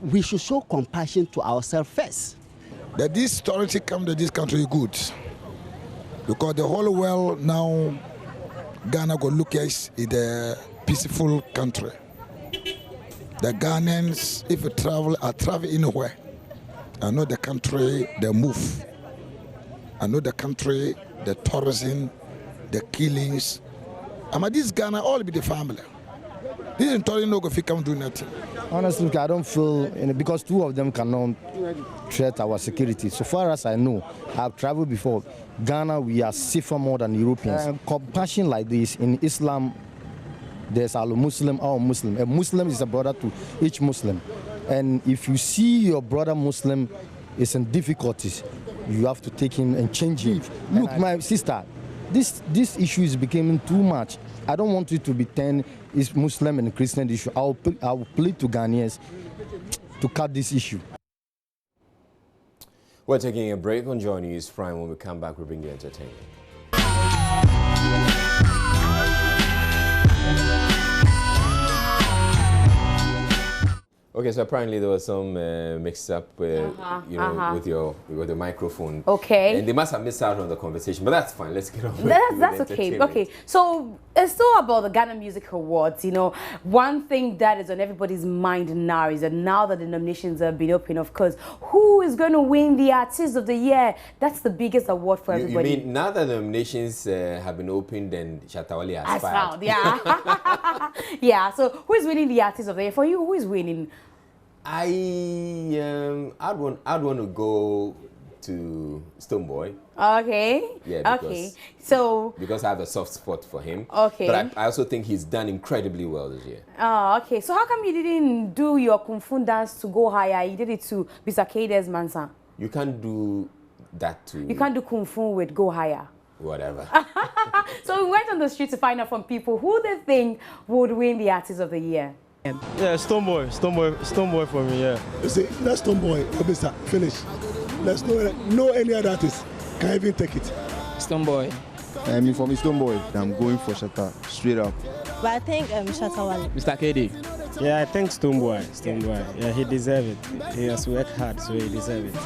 We should show compassion to ourselves first. That this story come to this country is good, because the whole world now, Ghana go look at is a peaceful country. The Ghanaians, if you travel, I travel anywhere. I know the country, they move. I know the country, the tourism, the killings, This Ghana all be the family. This is Tori no go fit come do nothing. Honestly, I don't feel, because two of them cannot threat our security. So far as I know, I've traveled before. Ghana, we are safer more than Europeans. Compassion like this in Islam, there's al-Muslim, our Muslim. A Muslim is a brother to each Muslim. And if you see your brother Muslim is in difficulties, you have to take him and change him. Look, my sister, this issue is becoming too much. I don't want it to be 10 is Muslim and Christian issue. I will plead to Ghanaians to cut this issue. We're taking a break on Joy News Prime. When we come back, we'll bring you entertainment. Okay, so apparently there was some mix-up with, with the microphone. Okay. And they must have missed out on the conversation, but that's fine. Let's get on with it. That's okay. Okay, so it's still about the Ghana Music Awards. You know, one thing that is on everybody's mind now is that now that the nominations have been open, of course, who is going to win the Artist of the Year? That's the biggest award for everybody. You mean now that the nominations have been opened, then Shatta Wale has filed? Yeah. Yeah, so who is winning the Artist of the Year? For you, who is winning? I'd want to go to Stonebwoy. Okay. Yeah. Because I have a soft spot for him. Okay. But I also think he's done incredibly well this year. Oh, okay. So how come you didn't do your Kung Fu dance to go higher? You did it to Mr. Kade's Mansa. You can't do that to. You can't do Kung Fu with go higher. Whatever. So we went on the street to find out from people who they think would win the Artist of the Year. Yeah, Stonebwoy for me, yeah. You see, that's Stonebwoy, Obisa, finish. There's no any other artist can even take it. Stonebwoy. I mean, for me, Stonebwoy, I'm going for Shatta, straight up. But I think Shatta Wale. Mr. KD. Yeah, I think Stonebwoy. Yeah, he deserves it. He has worked hard, so he deserves it.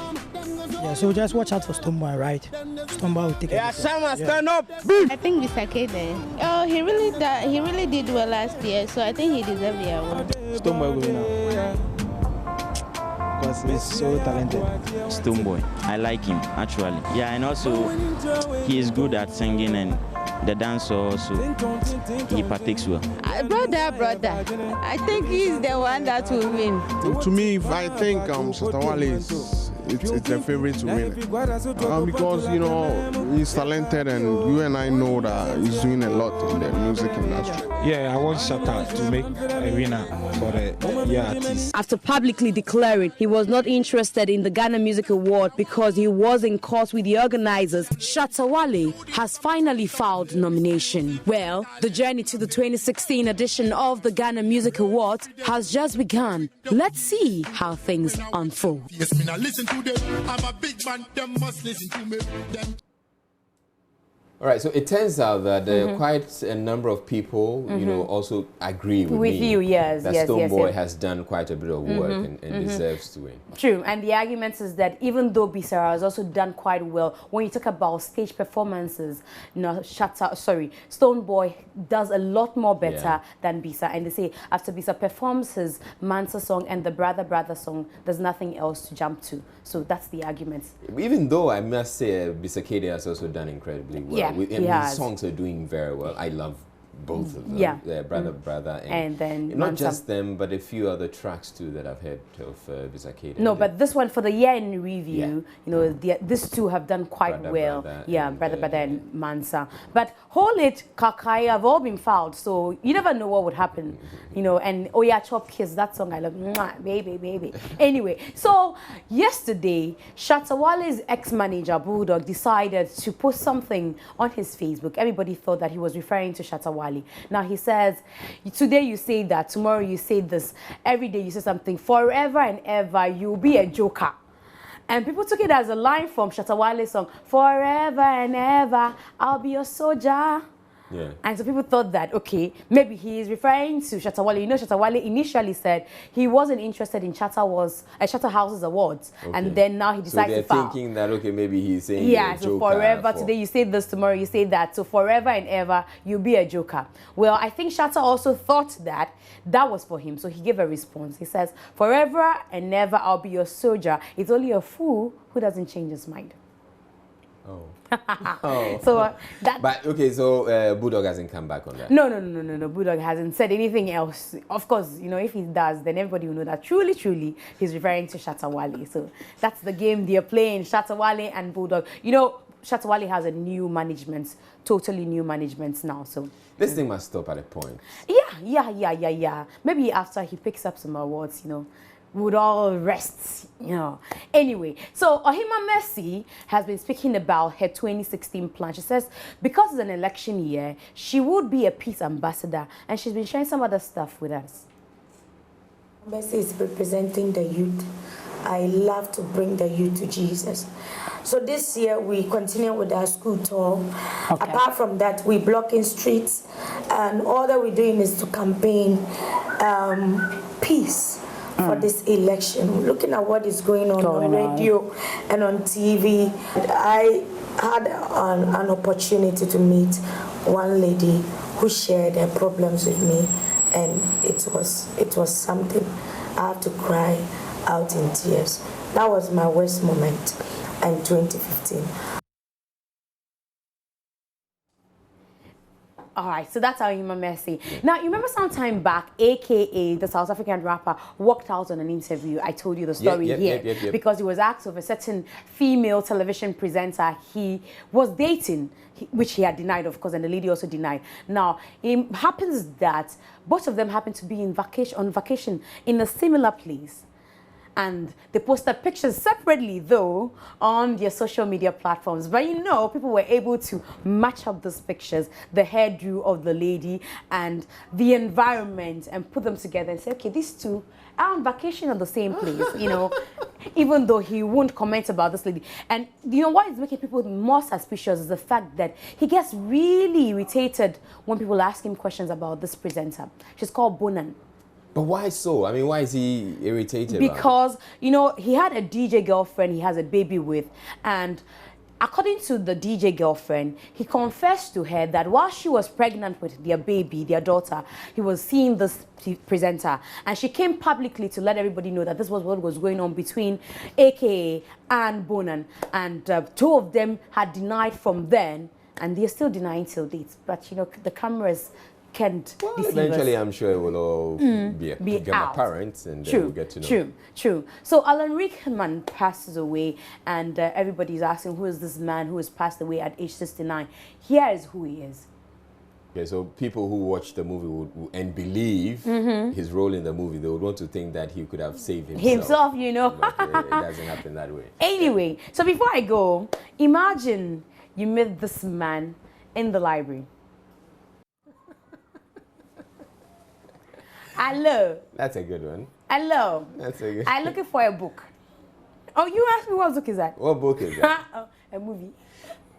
Yeah, so just watch out for Stonebwoy, right? Stonebwoy will take it. Yeah, Shama, stand up! I think Mr. Kede. Oh, he really did well last year, so I think he deserves the award. Stonebwoy will win now. Because he's so talented. Stonebwoy, I like him, actually. Yeah, and also, he is good at singing and the dancer also, he partakes well. Brother, I think he's the one that will win. To me, I think Shatta Wale is it's a favorite to win. Because, you know, he's talented and you and I know that he's doing a lot in the music industry. Yeah, I want Shatta to make a winner for the year artist. After publicly declaring he was not interested in the Ghana Music Award because he was in court with the organizers, Shatta Wale has finally filed nomination. Well, the journey to the 2016 edition of the Ghana Music Awards has just begun. Let's see how things unfold. Yes, me now listen to them. I'm a big man, them must listen to me. All right, so it turns out that quite a number of people, you know, also agree with me. You, yes, that Stonebwoy has done quite a bit of work and deserves to win. True, and the argument is that even though Bisa has also done quite well, when you talk about stage performances, you know, Stonebwoy does a lot more better than Bisa. And they say after Bisa performs his Mansa song and the Brother song, there's nothing else to jump to. So that's the argument. Even though I must say Bisa Kede has also done incredibly well. Yeah. His songs are doing very well. I love both of them. Yeah. Brother and then not Mansa. just them, but a few other tracks too that I've heard of Bisa Kede. No, but this one for the year in review, you know, these two have done quite well. Brother and Mansa. But Hold It, Kakai have all been fouled, so you never know what would happen. You know, and Oh Yeah, Chop Kiss, that song I love, mwah, baby. Anyway, so yesterday, Shatta Wale's ex-manager, Bulldog, decided to post something on his Facebook. Everybody thought that he was referring to Shatta Wale. Now he says, today you say that, tomorrow you say this, every day you say something, forever and ever you'll be a joker. And people took it as a line from Shatta Wale's song, forever and ever I'll be your soldier. Yeah. And so people thought that, okay, maybe he is referring to Shatta Wale. You know, Shatta Wale initially said he wasn't interested in Shatta House's awards. Okay. And then now he decides to file. So they're thinking that, okay, maybe he's saying so forever, today you say this, tomorrow you say that. So forever and ever, you'll be a joker. Well, I think Shatta also thought that was for him. So he gave a response. He says, forever and ever, I'll be your soldier. It's only a fool who doesn't change his mind. Oh. Oh. So that. But okay, so Bulldog hasn't come back on that. No. Bulldog hasn't said anything else. Of course, you know, if he does, then everybody will know that truly he's referring to Shatta Wale. So that's the game they're playing, Shatta Wale and Bulldog. You know, Shatta Wale has a new management, totally new management now. So this thing must stop at a point. Yeah. Maybe after he picks up some awards, you know, we would all rest, you know. Anyway, so Ohima Mercy has been speaking about her 2016 plan. She says because it's an election year, she would be a peace ambassador, and she's been sharing some other stuff with us. Mercy is representing the youth. I love to bring the youth to Jesus. So this year we continue with our school tour. Okay. Apart from that, we're blocking streets, and all that we're doing is to campaign peace for this election. We're looking at what is going on radio and on TV. I had an opportunity to meet one lady who shared her problems with me, and it was something. I have to cry out in tears. That was my worst moment in 2015. All right, so that's Ohima Mercy. Now, you remember some time back, AKA, the South African rapper, walked out on an interview. I told you the story here. Because he was asked of a certain female television presenter he was dating, which he had denied, of course, and the lady also denied. Now, it happens that both of them happen to be on vacation in a similar place. And they posted pictures separately, though, on their social media platforms. But you know, people were able to match up those pictures, the hairdo of the lady and the environment, and put them together and say, okay, these two are on vacation at the same place, you know, even though he won't comment about this lady. And you know what is making people more suspicious is the fact that he gets really irritated when people ask him questions about this presenter. She's called Bonan. But why so? I mean, why is he irritated? Because, you know, he had a DJ girlfriend he has a baby with, and according to the DJ girlfriend, he confessed to her that while she was pregnant with their baby, their daughter, he was seeing this presenter, and she came publicly to let everybody know that this was what was going on between AKA and Bonan, and two of them had denied from then, and they're still denying till date. But, you know, the cameras can't eventually, I'm sure it will all become apparent, and then we'll get to know. True. So Alan Rickman passes away, and everybody's asking, who is this man who has passed away at age 69? Here is who he is. Okay, so people who watch the movie and believe his role in the movie, they would want to think that he could have saved himself. You know. But it doesn't happen that way. Anyway, so before I go, imagine you meet this man in the library. Hello. That's a good one. Hello. That's a good. I'm looking for a book. Oh, you asked me what book is that? What book is that? Oh, a movie.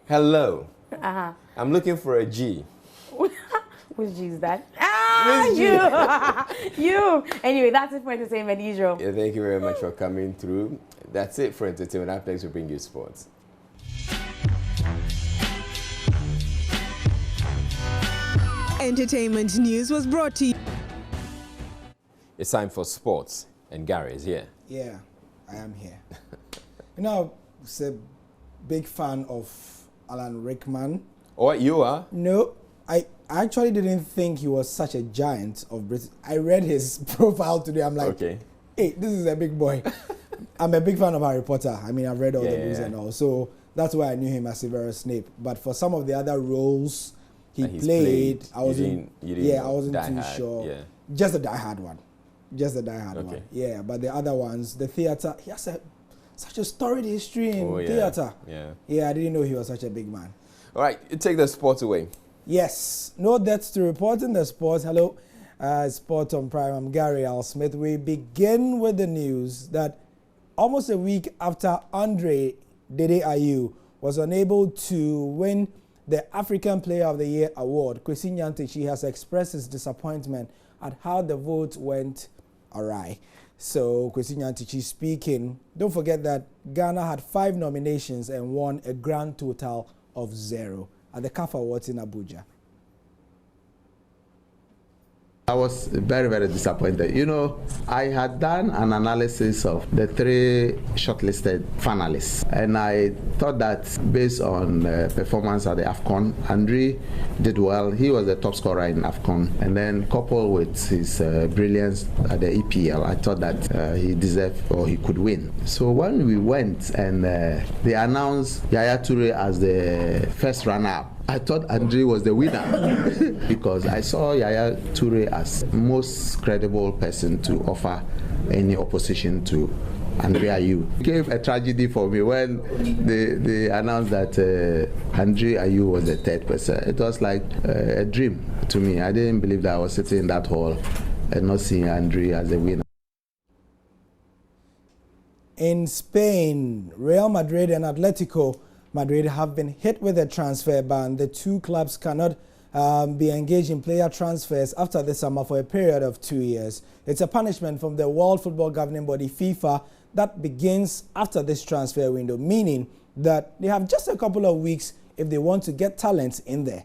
Hello. I'm looking for a G. Which G is that? Ah, you. Anyway, that's it for entertainment, Israel. Yeah, thank you very much for coming through. That's it for entertainment. Up next, we bring you sports. Entertainment news was brought to you. It's time for sports, and Gary is here. Yeah, I am here. You know, I'm a big fan of Alan Rickman. Oh, you are? No, I actually didn't think he was such a giant of Britain. I read his profile today. I'm like, okay, hey, this is a big boy. I'm a big fan of Harry Potter. I mean, I've read all the books and all. So that's why I knew him as Severus Snape. But for some of the other roles he played, I wasn't too sure. Yeah. Just the Die Hard one. Just the Die Hard one. Yeah, but the other ones, the theater, he has such a storied history in theater. Yeah, I didn't know he was such a big man. All right, you take the sports away. Yes, no deaths to report in the sports. Hello, Sport on Prime. I'm Gary Al Smith. We begin with the news that almost a week after Andre Dede Ayew was unable to win the African Player of the Year award, Kwesi Nyantakyi has expressed his disappointment at how the vote went awry. So Kwesi Nyantakyi speaking, don't forget that Ghana had 5 nominations and won a grand total of 0 at the CAF Awards in Abuja. I was very, very disappointed. You know, I had done an analysis of the 3 shortlisted finalists, and I thought that based on performance at the AFCON, Andre did well. He was the top scorer in AFCON, and then coupled with his brilliance at the EPL, I thought that he deserved or he could win. So when we went and they announced Yaya Toure as the first runner-up, I thought Andre was the winner because I saw Yaya Toure as most credible person to offer any opposition to Andre Ayew. It became a tragedy for me when they announced that Andre Ayew was the 3rd person. It was like a dream to me. I didn't believe that I was sitting in that hall and not seeing Andre as a winner. In Spain, Real Madrid and Atletico Madrid have been hit with a transfer ban. The 2 clubs cannot be engaged in player transfers after the summer for a period of 2 years. It's a punishment from the World Football Governing Body, FIFA, that begins after this transfer window, meaning that they have just a couple of weeks if they want to get talent in there.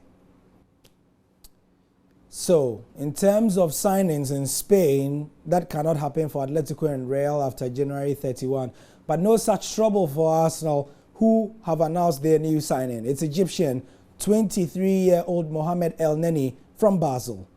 So, in terms of signings in Spain, that cannot happen for Atletico and Real after January 31. But no such trouble for Arsenal, who have announced their new signing. It's Egyptian 23-year-old Mohamed El Neni from Basel.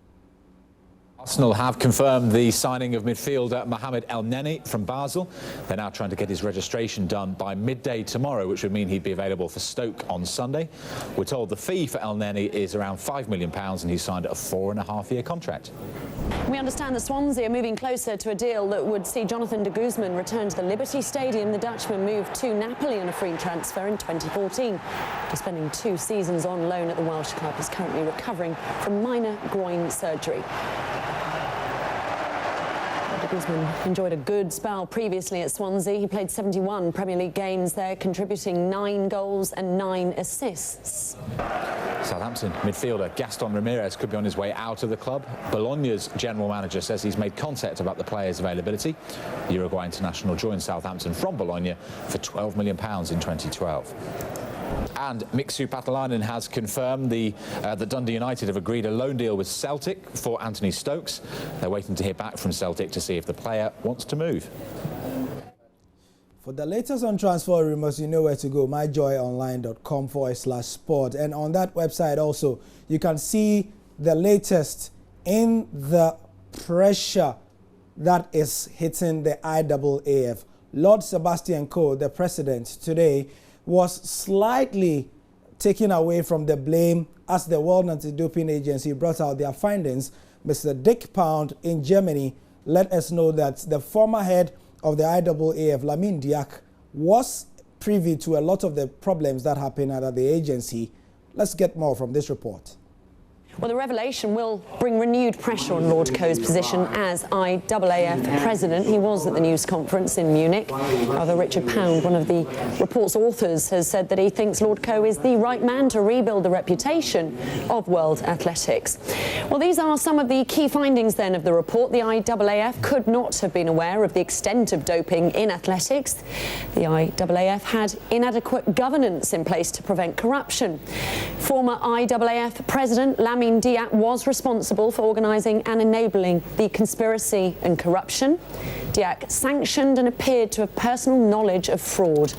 Arsenal have confirmed the signing of midfielder Mohamed El Neni from Basel. They're now trying to get his registration done by midday tomorrow, which would mean he'd be available for Stoke on Sunday. We're told the fee for El Neni is around £5 million and he's signed a 4.5-year contract. We understand the Swansea are moving closer to a deal that would see Jonathan de Guzman return to the Liberty Stadium. The Dutchman moved to Napoli on a free transfer in 2014. After spending 2 seasons on loan at the Welsh club, he's currently recovering from minor groin surgery. Guzman enjoyed a good spell previously at Swansea. He played 71 Premier League games there, contributing 9 goals and 9 assists. Southampton midfielder Gaston Ramirez could be on his way out of the club. Bologna's general manager says he's made contact about the player's availability. The Uruguay international joined Southampton from Bologna for £12 million in 2012. And Mixu Patalainen has confirmed that Dundee United have agreed a loan deal with Celtic for Anthony Stokes. They're waiting to hear back from Celtic to see if the player wants to move. For the latest on transfer rumors, you know where to go, myjoyonline.com/sport. And on that website also, you can see the latest in the pressure that is hitting the IAAF. Lord Sebastian Coe, the president, today was slightly taken away from the blame as the World Anti-Doping Agency brought out their findings. Mr. Dick Pound in Germany let us know that the former head of the IAAF, Lamine Diack, was privy to a lot of the problems that happened at the agency. Let's get more from this report. Well, the revelation will bring renewed pressure on Lord Coe's position as IAAF president. He was at the news conference in Munich. However, Richard Pound, one of the report's authors, has said that he thinks Lord Coe is the right man to rebuild the reputation of world athletics. Well, these are some of the key findings then of the report. The IAAF could not have been aware of the extent of doping in athletics. The IAAF had inadequate governance in place to prevent corruption. Former IAAF president Lamine Diack was responsible for organising and enabling the conspiracy and corruption. Diack sanctioned and appeared to have personal knowledge of fraud.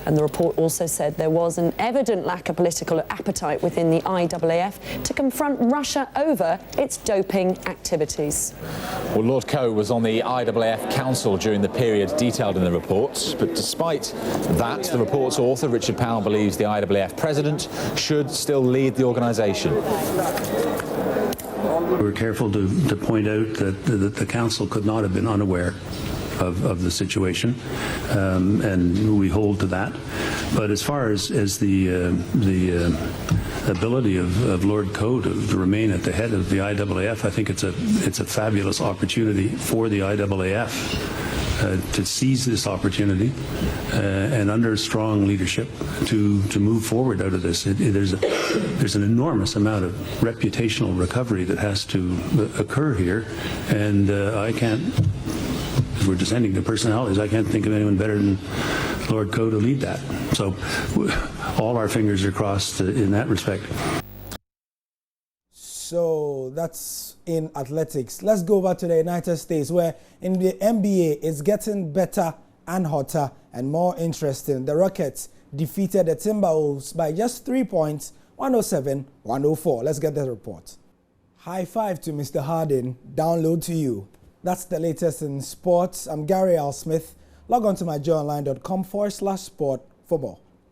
And the report also said there was an evident lack of political appetite within the IAAF to confront Russia over its doping activities. Well, Lord Coe was on the IAAF Council during the period detailed in the report, but despite that, the report's author, Richard Powell, believes the IAAF president should still lead the organisation. We were careful to point out that the council could not have been unaware of the situation, and we hold to that. But as far as the ability of Lord Coe to remain at the head of the IAAF, I think it's a fabulous opportunity for the IAAF to seize this opportunity and under strong leadership to move forward out of this. There's an enormous amount of reputational recovery that has to occur here, and I can't. If we're descending to personalities, I can't think of anyone better than Lord Coe to lead that. So all our fingers are crossed in that respect. So that's in athletics. Let's go over to the United States, where in the NBA it's getting better and hotter and more interesting. The Rockets defeated the Timberwolves by just 3 points, 107-104. Let's get the report. High five to Mr. Hardin. Download to you. That's the latest in sports. I'm Gary Al Smith. Log on to myjoyonline.com/sport for more.